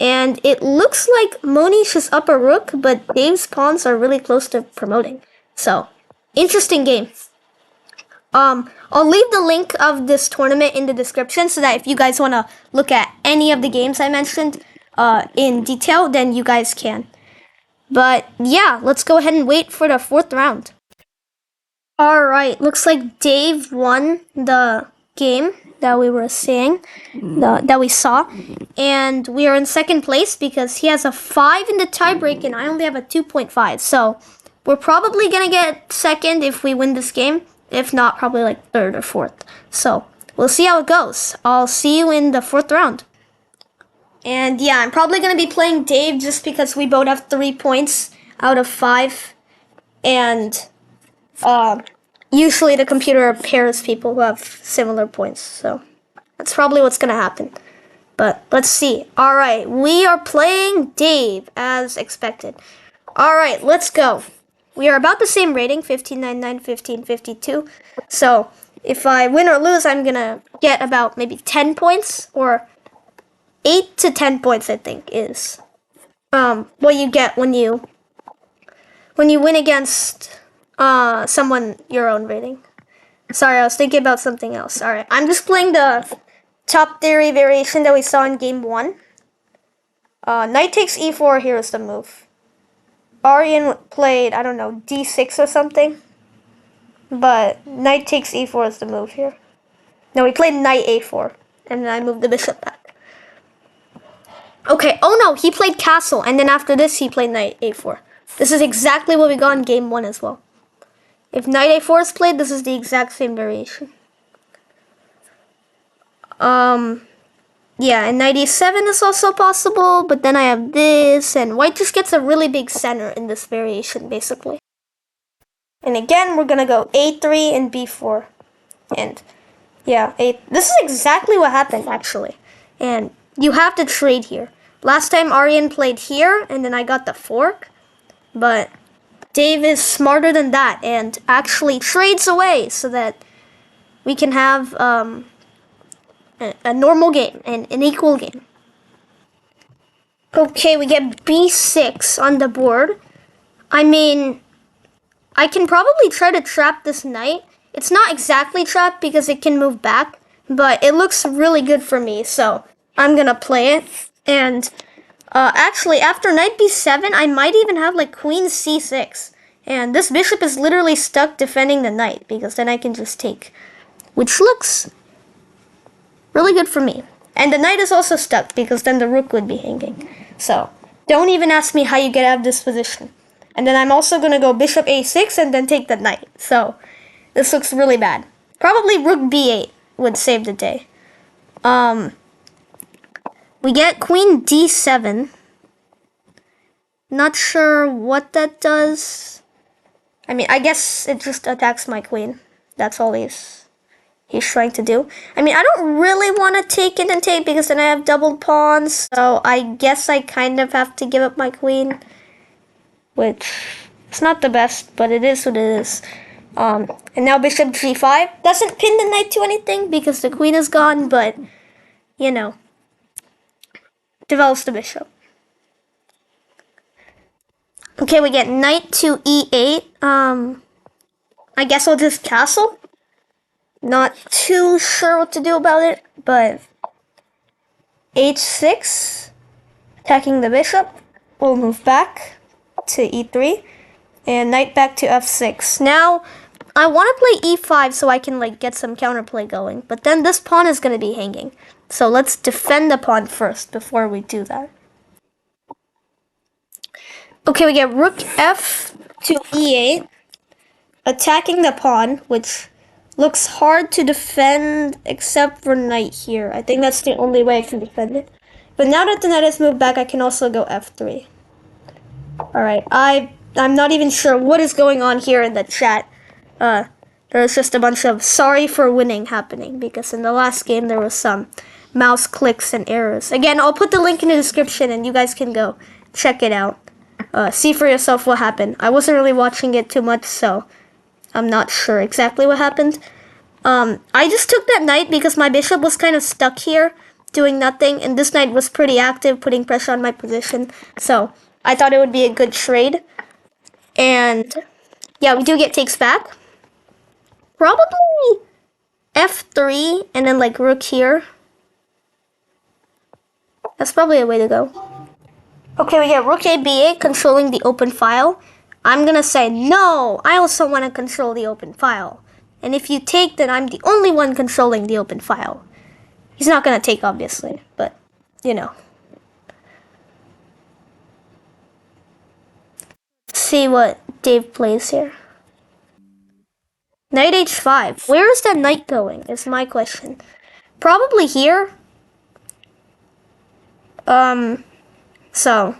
And it looks like Monish is up a rook, but Dave's pawns are really close to promoting. So, interesting game. I'll leave the link of this tournament in the description so that if you guys want to look at any of the games I mentioned in detail, then you guys can. But yeah, let's go ahead and wait for the 4th round. Alright, looks like Dave won the game that we were seeing, that we saw. And we are in 2nd place because he has a 5 in the tiebreak and I only have a 2.5. So we're probably going to get 2nd if we win this game. If not, probably like 3rd or 4th. So we'll see how it goes. I'll see you in the 4th round. And yeah, I'm probably going to be playing Dave just because we both have 3 points out of 5. And usually the computer pairs people who have similar points, so that's probably what's gonna happen. But let's see. Alright, we are playing Dave, as expected. Alright, let's go. We are about the same rating, 1599, 1552. So, if I win or lose, I'm gonna get about maybe 10 points, or 8 to 10 points, I think, is what you get when you win against someone your own rating. Sorry, I was thinking about something else. Alright, I'm just playing the top theory variation that we saw in game 1. Knight takes e4, here's the move. Aryan played, I don't know, d6 or something. But knight takes e4 is the move here. No, he played knight a4, and then I moved the bishop back. Okay, oh no, he played castle, and then after this he played knight a4. This is exactly what we got in game 1 as well. If knight a4 is played, this is the exact same variation. Yeah, and knight e7 is also possible, but then I have this, and white just gets a really big center in this variation, basically. And again, we're gonna go a3 and b4. And yeah, this is exactly what happened, actually. And you have to trade here. Last time Aryan played here, and then I got the fork. But Dave is smarter than that, and actually trades away so that we can have a normal game, and an equal game. Okay, we get b6 on the board. I mean, I can probably try to trap this knight. It's not exactly trapped because it can move back, but it looks really good for me, so I'm gonna play it. And actually, after knight b7, I might even have like queen c6. And this bishop is literally stuck defending the knight, because then I can just take, which looks really good for me. And the knight is also stuck, because then the rook would be hanging. So, don't even ask me how you get out of this position. And then I'm also going to go bishop a6 and then take the knight. So, this looks really bad. Probably rook b8 would save the day. We get queen d7. Not sure what that does. I mean, I guess it just attacks my queen. That's all he's trying to do. I mean, I don't really want to take it and take because then I have doubled pawns. So I guess I kind of have to give up my queen. Which, it's not the best, but it is what it is. And now bishop g5. Doesn't pin the knight to anything because the queen is gone, but, you know, develops the bishop. Okay, we get knight to e8. I guess I'll just castle. Not too sure what to do about it, but h6, attacking the bishop. We'll move back to e3, and knight back to f6. Now, I want to play e5 so I can like get some counterplay going, but then this pawn is going to be hanging. So let's defend the pawn first before we do that. Okay, we get rook f to e8, attacking the pawn, which looks hard to defend except for knight here. I think that's the only way I can defend it. But now that the knight has moved back, I can also go f3. Alright, I'm not even sure what is going on here in the chat. There's just a bunch of sorry for winning happening, because in the last game there was some mouse clicks and errors. Again, I'll put the link in the description and you guys can go check it out. See for yourself what happened. I wasn't really watching it too much, so I'm not sure exactly what happened. I just took that knight because my bishop was kind of stuck here, doing nothing, and this knight was pretty active, putting pressure on my position. So I thought it would be a good trade. And yeah, we do get takes back. Probably f3 and then like rook here. That's probably a way to go. Okay, we get rook a b8, controlling the open file. I'm gonna say, no, I also want to control the open file. And if you take, then I'm the only one controlling the open file. He's not gonna take, obviously, but, you know. Let's see what Dave plays here. Knight h5. Where is that knight going, is my question. Probably here. So,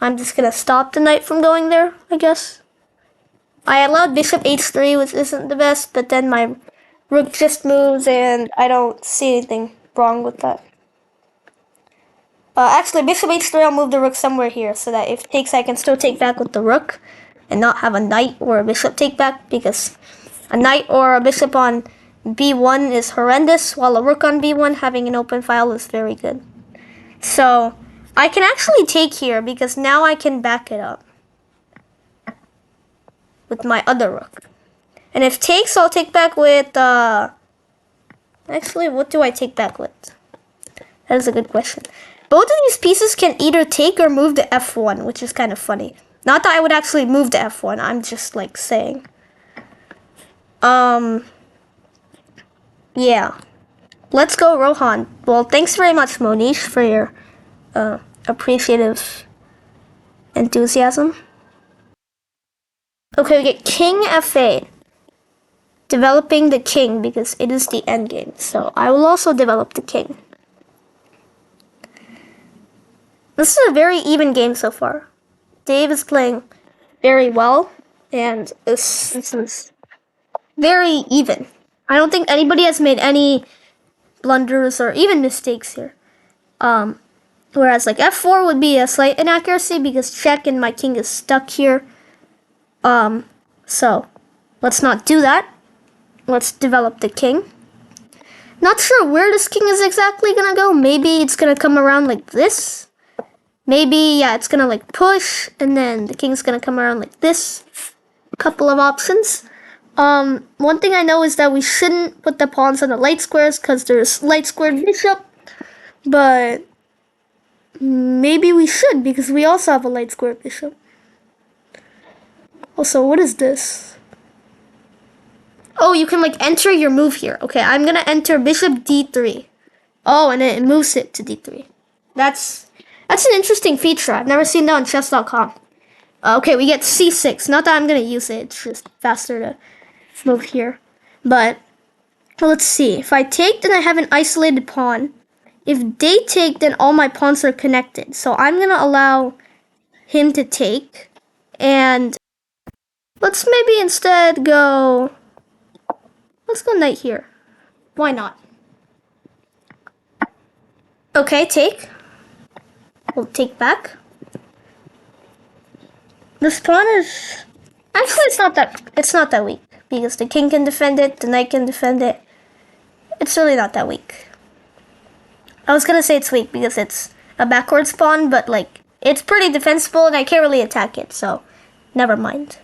I'm just gonna stop the knight from going there, I guess. I allowed bishop h3, which isn't the best, but then my rook just moves, and I don't see anything wrong with that. Actually, bishop h3, I'll move the rook somewhere here, so that if takes, I can still take back with the rook, and not have a knight or a bishop take back, because a knight or a bishop on b1 is horrendous, while a rook on b1 having an open file is very good. So, I can actually take here, because now I can back it up with my other rook. And if takes, I'll take back with, actually, what do I take back with? That is a good question. Both of these pieces can either take or move to f1, which is kind of funny. Not that I would actually move to f1, I'm just, like, saying. Yeah. Let's go, Rohan. Well, thanks very much, Monish, for your, appreciative enthusiasm. Okay, we get king f8. Developing the king, because it is the endgame. So, I will also develop the king. This is a very even game so far. Dave is playing very well, and this is very even. I don't think anybody has made any blunders or even mistakes here. Whereas like f4 would be a slight inaccuracy because check and my king is stuck here. So let's not do that. Let's develop the king. Not sure where this king is exactly gonna go. Maybe it's gonna come around like this. Maybe, yeah, it's gonna like push, and then the king's gonna come around like this. Couple of options. One thing I know is that we shouldn't put the pawns on the light squares because there's light squared bishop. But maybe we should because we also have a light squared bishop. Also, what is this? Oh, you can like enter your move here. Okay, I'm gonna enter bishop d3. Oh, and it moves it to d3. That's an interesting feature. I've never seen that on chess.com. Okay, we get c6. Not that I'm gonna use it. It's just faster to move here. But let's see. If I take, then I have an isolated pawn. If they take, then all my pawns are connected. So I'm gonna allow him to take. And let's maybe instead go... Let's go knight here. Why not? Okay, take. We'll take back. This pawn is... Actually, it's not that weak. Because the king can defend it, the knight can defend it. It's really not that weak. I was gonna say it's weak because it's a backwards pawn, but like, it's pretty defensible and I can't really attack it, so never mind.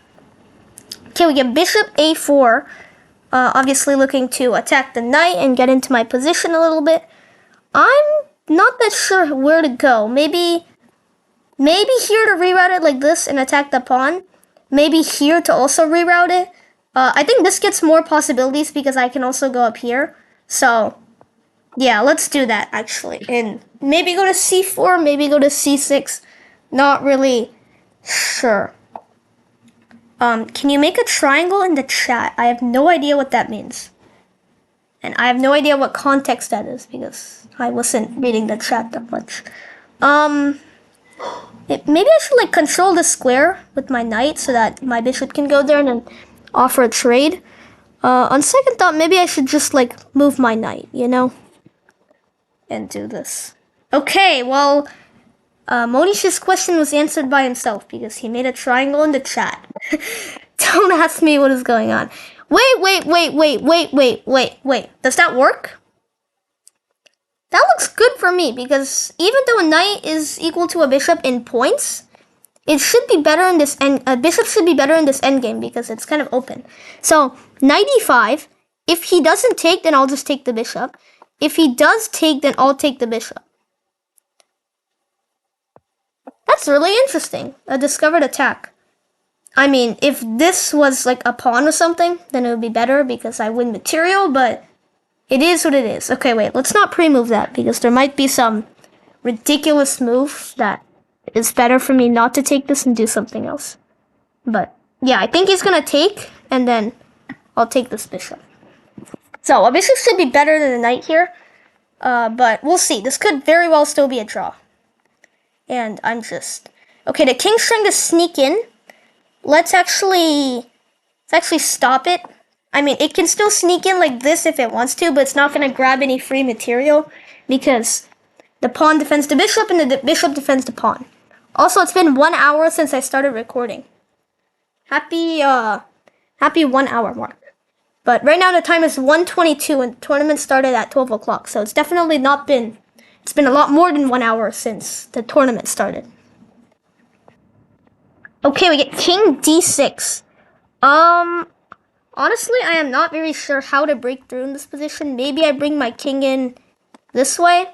Okay, we get bishop a4. Obviously looking to attack the knight and get into my position a little bit. I'm not that sure where to go. Maybe here to reroute it like this and attack the pawn. Maybe here to also reroute it. I think this gets more possibilities because I can also go up here. So, yeah, let's do that actually. And maybe go to c4, maybe go to c6. Not really sure. Can you make a triangle in the chat? I have no idea what that means. And I have no idea what context that is because I wasn't reading the chat that much. Maybe I should like control the square with my knight so that my bishop can go there and then offer a trade. On second thought, maybe I should just like move my knight, you know? And do this. Okay, well, Monish's question was answered by himself because he made a triangle in the chat. Don't ask me what is going on. Wait. Does that work? That looks good for me because even though a knight is equal to a bishop in points, it should be better in this end. A bishop should be better in this endgame because it's kind of open. So knight e5. If he doesn't take, then I'll just take the bishop. If he does take, then I'll take the bishop. That's really interesting. A discovered attack. I mean, if this was like a pawn or something, then it would be better because I win material, but it is what it is. Okay, wait, let's not pre-move that because there might be some ridiculous move that is better for me not to take this and do something else. But yeah, I think he's gonna take, and then I'll take this bishop. So a bishop should be better than a knight here, but we'll see. This could very well still be a draw. And I'm just... Okay, the king's trying to sneak in. Let's actually to actually stop it. I mean, it can still sneak in like this if it wants to, but it's not going to grab any free material because the pawn defends the bishop and the bishop defends the pawn. Also, it's been 1 hour since I started recording. Happy 1 hour mark. But right now the time is 1:22 and the tournament started at 12 o'clock. So it's definitely not been, it's been a lot more than 1 hour since the tournament started. Okay, we get king d6. Honestly, I am not very sure how to break through in this position. Maybe I bring my king in this way.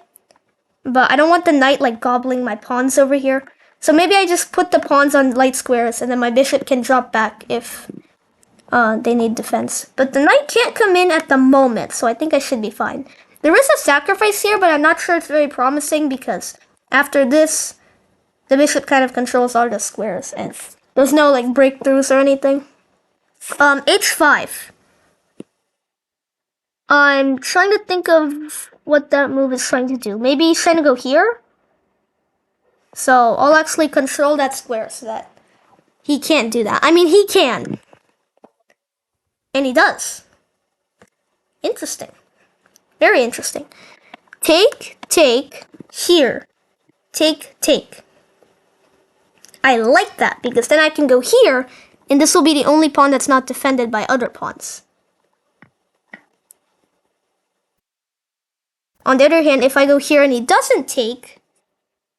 But I don't want the knight like gobbling my pawns over here. So maybe I just put the pawns on light squares and then my bishop can drop back if they need defense. But the knight can't come in at the moment, so I think I should be fine. There is a sacrifice here, but I'm not sure it's very promising because after this, the bishop kind of controls all the squares and there's no like breakthroughs or anything. h5. I'm trying to think of what that move is trying to do. Maybe he's trying to go here. So I'll actually control that square so that he can't do that. I mean, he can. And he does. Interesting. Very interesting. Take, take, here. Take, take. I like that because then I can go here and this will be the only pawn that's not defended by other pawns. On the other hand, if I go here and he doesn't take,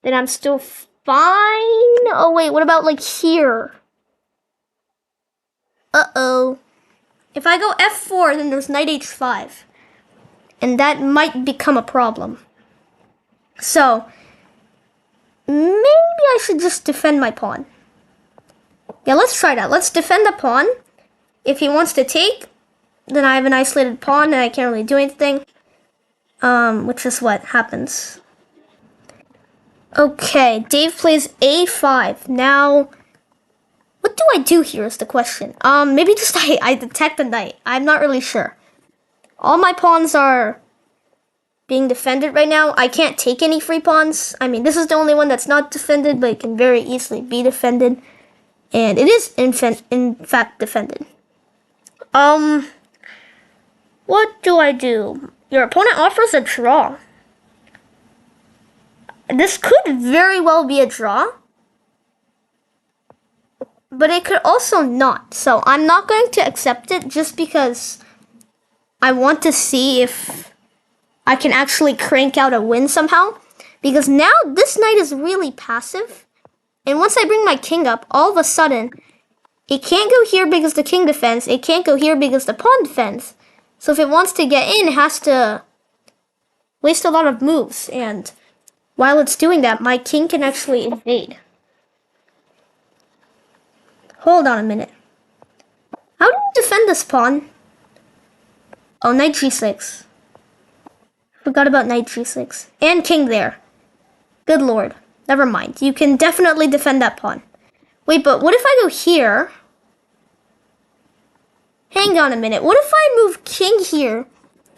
then I'm still fine. Oh wait, what about like here? Uh-oh. If I go f4, then there's knight h5. And that might become a problem. So, maybe I should just defend my pawn. Yeah, let's try that. Let's defend the pawn. If he wants to take, then I have an isolated pawn and I can't really do anything. Which is what happens. Okay, Dave plays a5. Now, what do I do here is the question. Maybe just I attack the knight. I'm not really sure. All my pawns are being defended right now. I can't take any free pawns. I mean, this is the only one that's not defended, but it can very easily be defended. And it is, in fact, defended. What do I do? Your opponent offers a draw. This could very well be a draw. But it could also not. So I'm not going to accept it just because I want to see if I can actually crank out a win somehow. Because now this knight is really passive. And once I bring my king up, all of a sudden, it can't go here because the king defends. It can't go here because the pawn defends. So if it wants to get in, it has to waste a lot of moves. And while it's doing that, my king can actually invade. Hold on a minute. How do you defend this pawn? Oh, knight g6. Forgot about knight g6. And king there. Good lord. Never mind. You can definitely defend that pawn. Wait, but what if I go here? Hang on a minute. What if I move king here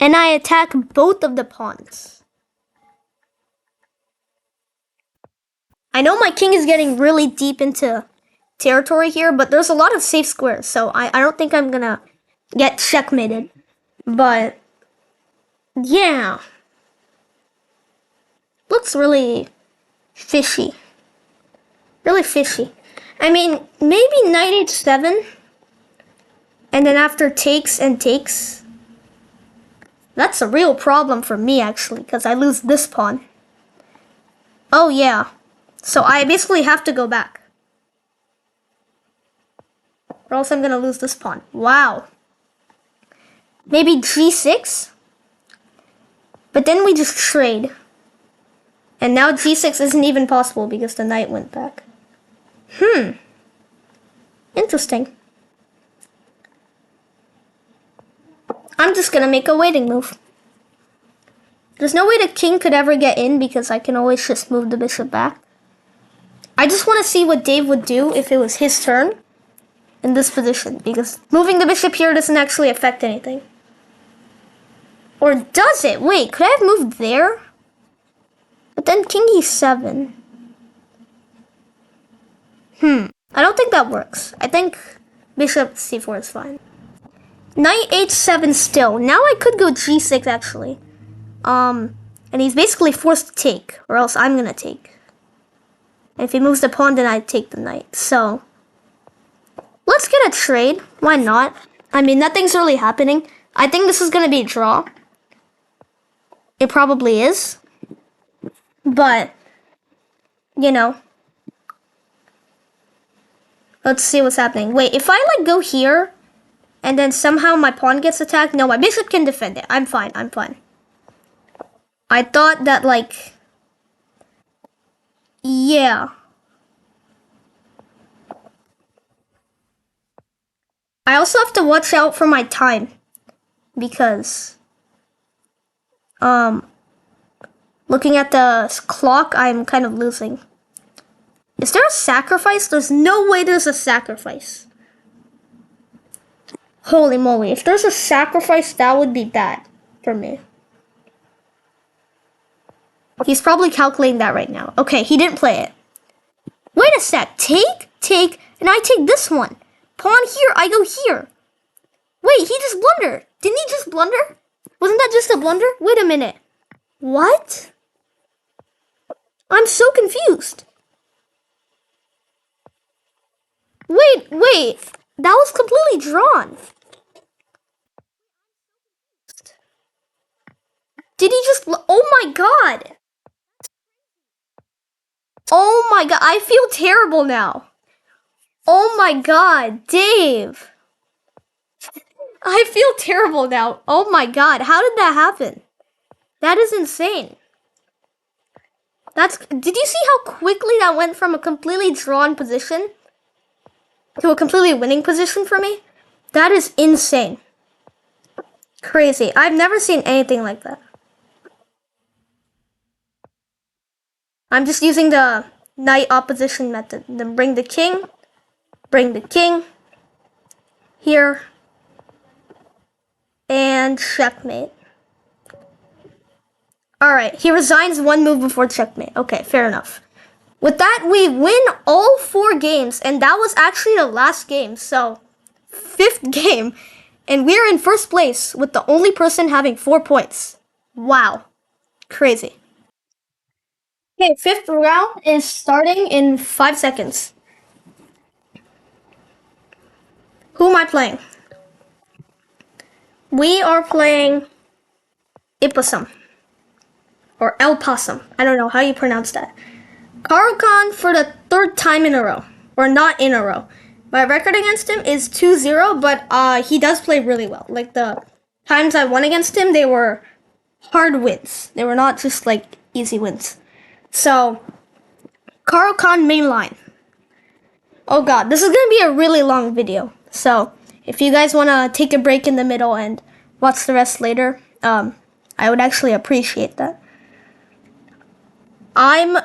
and I attack both of the pawns? I know my king is getting really deep into territory here, but there's a lot of safe squares, so I don't think I'm gonna get checkmated. But yeah. Looks really fishy. Really fishy. I mean, maybe knight h7. And then after takes and takes. That's a real problem for me, actually, because I lose this pawn. Oh, yeah. So I basically have to go back. Or else I'm going to lose this pawn. Wow. Maybe g6? But then we just trade. And now g6 isn't even possible because the knight went back. Interesting. I'm just gonna make a waiting move. There's no way the king could ever get in because I can always just move the bishop back. I just want to see what Dave would do if it was his turn in this position, because moving the bishop here doesn't actually affect anything. Or does it? Wait, could I have moved there? But then king e7. I don't think that works. I think Bishop c4 is fine. Knight h7 still. Now I could go g6 actually. And he's basically forced to take, or else I'm gonna take. And if he moves the pawn, then I take the knight. So let's get a trade. Why not? I mean, nothing's really happening. I think this is gonna be a draw. It probably is. But, you know. Let's see what's happening. Wait, if I like go here, and then somehow my pawn gets attacked, no, my bishop can defend it. I'm fine, I'm fine. I thought that like, yeah. I also have to watch out for my time, because, looking at the clock, I'm kind of losing. Is there a sacrifice? There's no way there's a sacrifice. Holy moly, if there's a sacrifice, that would be bad for me. He's probably calculating that right now. Okay, he didn't play it. Wait a sec. Take, and I take this one. Pawn here, I go here. Wait, he just blundered. Didn't he just blunder? Wasn't that just a blunder? Wait a minute. What? I'm so confused. Wait. That was completely drawn. Did he just... Oh my god. Oh my god. I feel terrible now. Oh my god. Dave. I feel terrible now. Oh my god. How did that happen? That is insane. Did you see how quickly that went from a completely drawn position to a completely winning position for me? That is insane. Crazy. I've never seen anything like that. I'm just using the knight opposition method. Then bring the king here, and checkmate. Alright, he resigns one move before checkmate. Okay, fair enough. With that, we win all 4 games, and that was actually the last game, so 5th game, and we're in first place with the only person having 4 points. Wow. Crazy. Okay, 5th round is starting in 5 seconds. Who am I playing? We are playing Ipossum. Or El Possum. I don't know how you pronounce that. Caro-Kann for the 3rd time in a row. Or not in a row. My record against him is 2-0, but he does play really well. Like the times I won against him, they were hard wins. They were not just like easy wins. So, Caro-Kann main line. Oh god, this is gonna be a really long video. So, if you guys wanna take a break in the middle and watch the rest later, I would actually appreciate that. I'm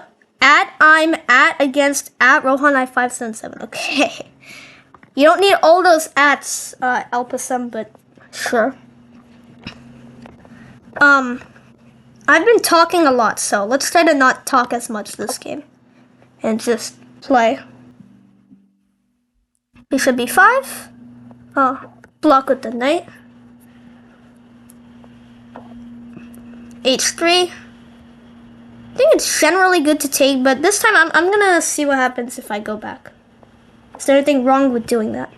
at against at Rohan9577. Okay. You don't need all those ats, Elpasum, but sure. I've been talking a lot, so let's try to not talk as much this game. And just play. Bishop b5. Block with the knight. h3. I think it's generally good to take, but this time I'm gonna see what happens if I go back. Is there anything wrong with doing that?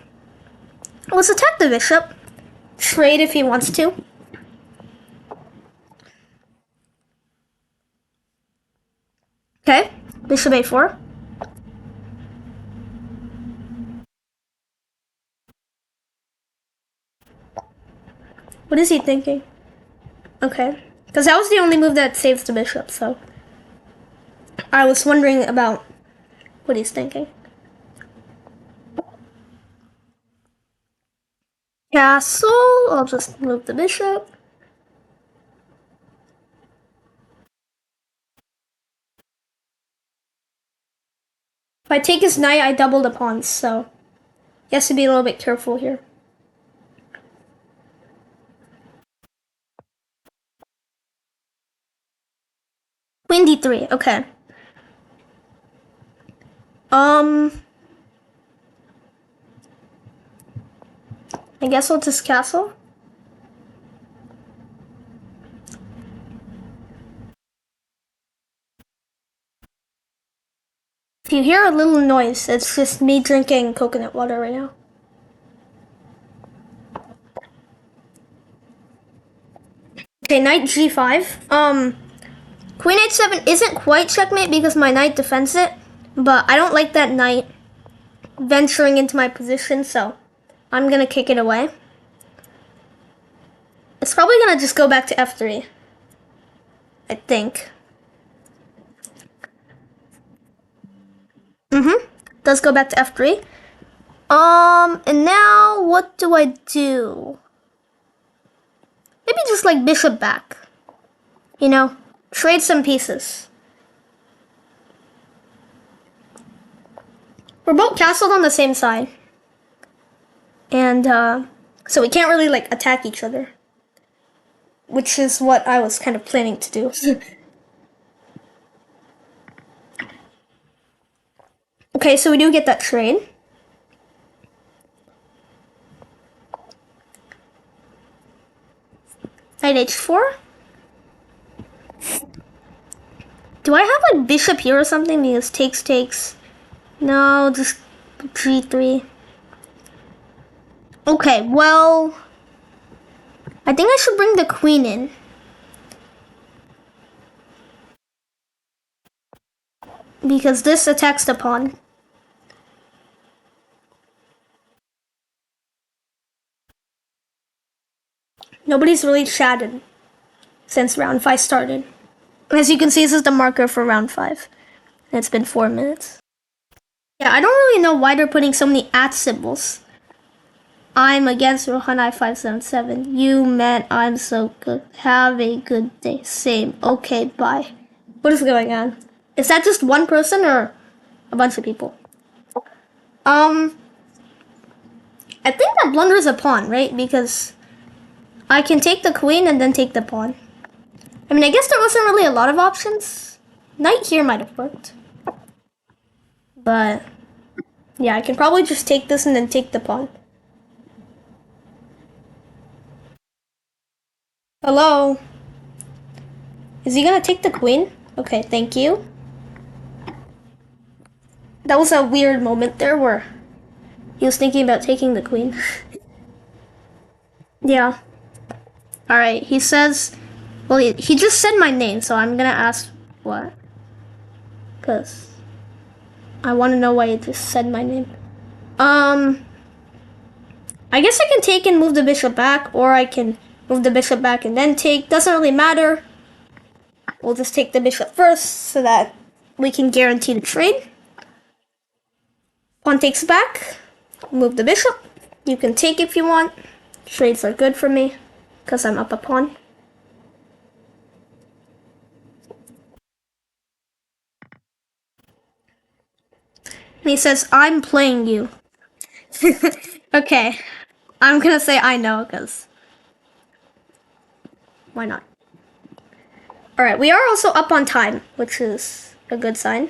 Let's attack the bishop. Trade if he wants to. Okay, bishop a4. What is he thinking? Okay, because that was the only move that saves the bishop, so I was wondering about what he's thinking. Castle, I'll just move the bishop. If I take his knight, I double the pawns, so he has to be a little bit careful here. Queen d3, okay. I guess I'll just castle. If you hear a little noise, it's just me drinking coconut water right now. Okay, knight g5. Queen h7 isn't quite checkmate because my knight defends it, but I don't like that knight venturing into my position, so I'm gonna kick it away. It's probably gonna just go back to f3, I think. Does go back to f3. And now what do I do? Maybe just like bishop back. You know, trade some pieces. We're both castled on the same side. And so we can't really like attack each other. Which is what I was kind of planning to do. Okay, so we do get that trade. Knight h4. Do I have like bishop here or something? Because takes. No, just g3. Okay, well, I think I should bring the queen in. Because this attacks the pawn. Nobody's really chatted since round 5 started. As you can see, this is the marker for round 5. And it's been 4 minutes. Yeah, I don't really know why they're putting so many @ symbols. I'm against Rohan I577. You man, I'm so good. Have a good day. Same. Okay, bye. What is going on? Is that just one person or a bunch of people? I think that blunders a pawn, right? Because I can take the queen and then take the pawn. I mean, I guess there wasn't really a lot of options. Knight here might have worked. But yeah, I can probably just take this and then take the pawn. Hello? Is he gonna take the queen? Okay, thank you. That was a weird moment there where he was thinking about taking the queen. Yeah. Alright, he says, well, he just said my name, so I'm gonna ask what? Because I want to know why he just said my name. I guess I can take and move the bishop back, or I can move the bishop back and then take. Doesn't really matter. We'll just take the bishop first so that we can guarantee the trade. Pawn takes back. Move the bishop. You can take if you want. Trades are good for me because I'm up a pawn. And he says, I'm playing you. Okay. I'm gonna say I know because why not? Alright, we are also up on time, which is a good sign.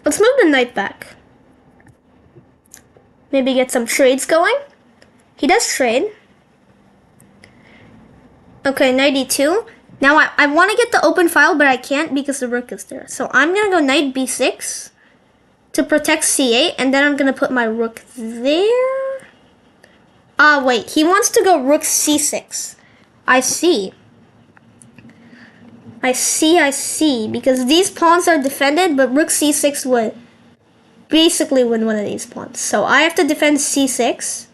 Let's move the knight back. Maybe get some trades going. He does trade. Okay, knight e2. Now I want to get the open file, but I can't because the rook is there. So I'm going to go knight b6 to protect c8, and then I'm going to put my rook there. Ah, wait. He wants to go rook c6. I see. I see. Because these pawns are defended, but rook c6 would basically win one of these pawns. So I have to defend c6.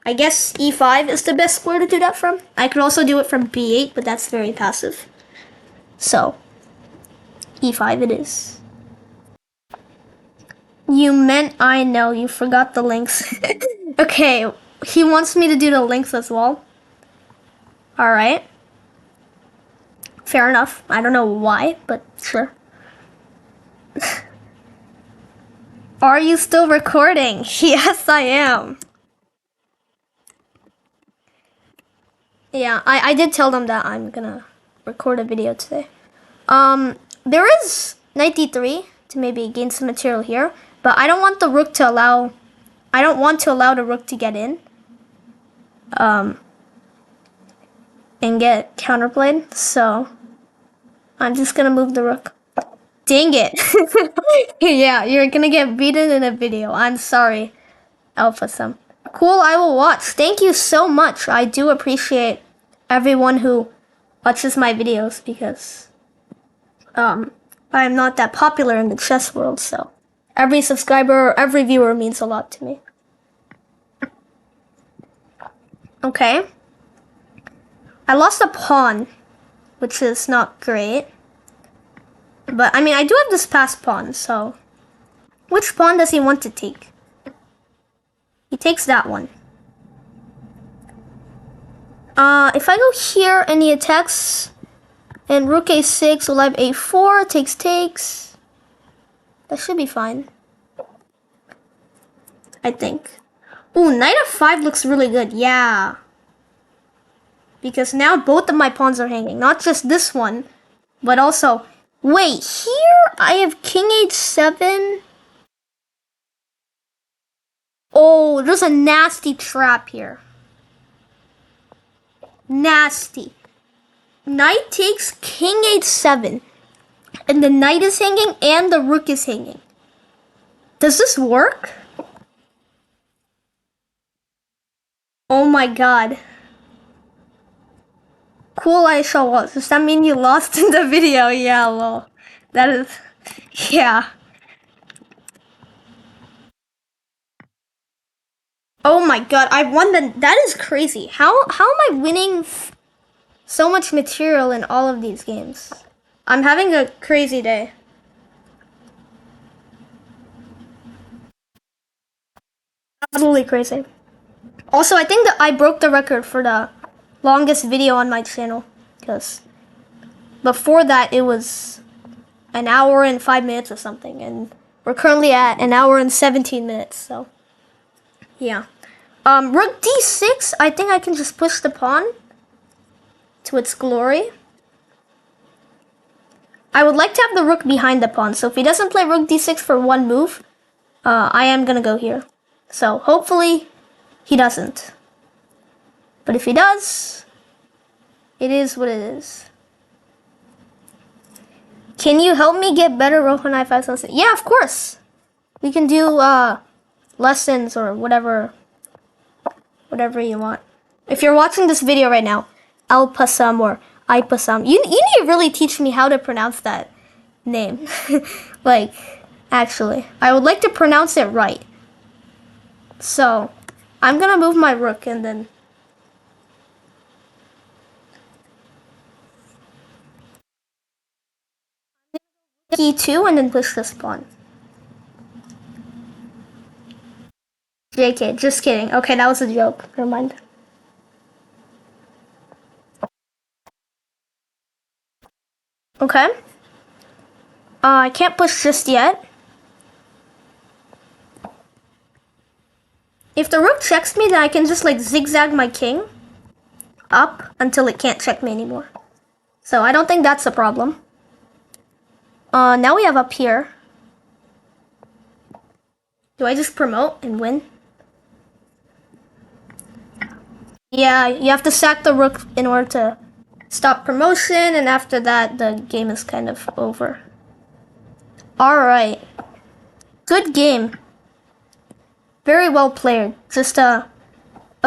I guess e5 is the best square to do that from. I could also do it from b8, but that's very passive. So, e5 it is. You meant I know, you forgot the links. Okay, he wants me to do the links as well. Alright. Fair enough. I don't know why, but sure. Are you still recording? Yes, I am. Yeah, I did tell them that I'm gonna record a video today. There is knight d3 to maybe gain some material here. But I don't want the rook to allow... I don't want to allow the rook to get in. And get counterplayed. So I'm just gonna move the rook. Dang it. Yeah, you're gonna get beaten in a video. I'm sorry, Alpha Sum. Cool, I will watch. Thank you so much. I do appreciate everyone who watches my videos because I'm not that popular in the chess world, so every subscriber or every viewer means a lot to me. Okay. I lost a pawn, which is not great. But, I mean, I do have this passed pawn, so... Which pawn does he want to take? He takes that one. If I go here and he attacks... And rook a6, alive a4, takes... That should be fine. I think. Ooh, knight f5 looks really good, yeah. Because now both of my pawns are hanging. Not just this one, but also... Wait, here I have king h7. Oh, there's a nasty trap here. Nasty. Knight takes king h7. And the knight is hanging and the rook is hanging. Does this work? Oh my god. Cool, I shall watch. Does that mean you lost in the video? Yeah, lol. That is... Yeah. Oh my god, I won the... That is crazy. How am I winning so much material in all of these games? I'm having a crazy day. Absolutely crazy. Also, I think that I broke the record for the longest video on my channel. Because before that, it was an hour and 5 minutes or something. And we're currently at an hour and 17 minutes, so... Yeah. Rook d6, I think I can just push the pawn to its glory. I would like to have the rook behind the pawn, so if he doesn't play rook d6 for one move, I am gonna go here. So hopefully he doesn't. But if he does, it is what it is. Can you help me get better Rohan i5 lessons? Yeah, of course. We can do lessons or whatever you want. If you're watching this video right now, Alpasam or Ipasam, you need to really teach me how to pronounce that name. Like, actually, I would like to pronounce it right. So, I'm gonna move my rook and then... e2 and then push this pawn. JK, just kidding. Okay, that was a joke. Never mind. Okay. I can't push just yet. If the rook checks me, then I can just like zigzag my king up until it can't check me anymore. So I don't think that's a problem. Now we have up here. Do I just promote and win? Yeah, you have to sack the rook in order to stop promotion, and after that, the game is kind of over. Alright. Good game. Very well played. Just a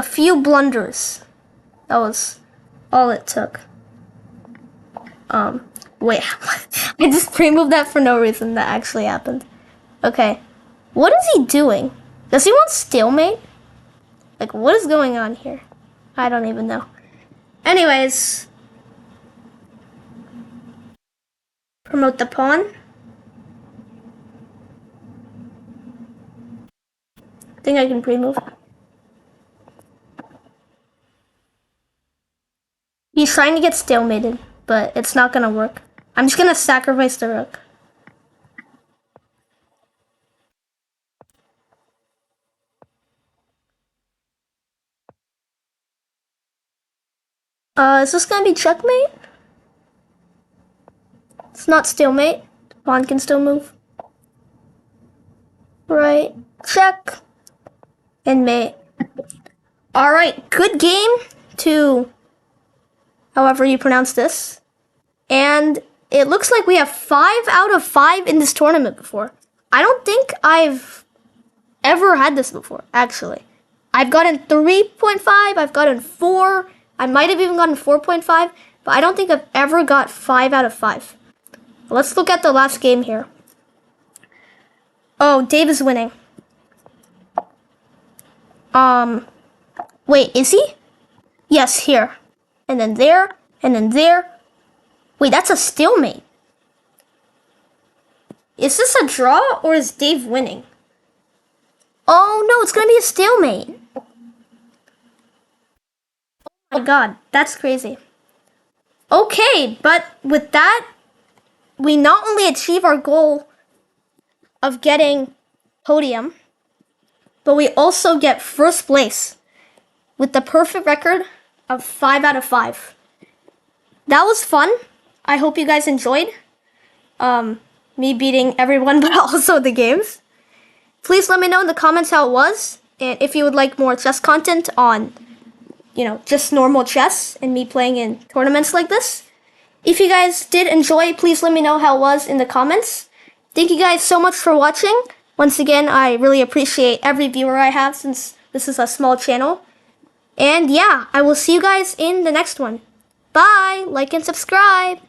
few blunders. That was all it took. Wait. I just pre-moved that for no reason. That actually happened. Okay. What is he doing? Does he want stalemate? Like, what is going on here? I don't even know. Anyways. Promote the pawn. I think I can pre-move. He's trying to get stalemated, but it's not gonna work. I'm just gonna sacrifice the rook. Is this gonna be checkmate? It's not stalemate. The pawn can still move. Alright, check. And mate. Alright, good game to however you pronounce this. And it looks like we have 5 out of 5 in this tournament before. I don't think I've ever had this before, actually. I've gotten 3.5, I've gotten 4, I might have even gotten 4.5, but I don't think I've ever got 5 out of 5. Let's look at the last game here. Oh, Dave is winning. Wait, is he? Yes, here. And then there, and then there. Wait, that's a stalemate. Is this a draw, or is Dave winning? Oh no, it's gonna be a stalemate. Oh my god, that's crazy. Okay, but with that, we not only achieve our goal of getting podium, but we also get first place with the perfect record of 5 out of 5. That was fun. I hope you guys enjoyed me beating everyone, but also the games. Please let me know in the comments how it was, and if you would like more chess content on, just normal chess and me playing in tournaments like this. If you guys did enjoy, please let me know how it was in the comments. Thank you guys so much for watching. Once again, I really appreciate every viewer I have since this is a small channel. And yeah, I will see you guys in the next one. Bye! Like and subscribe!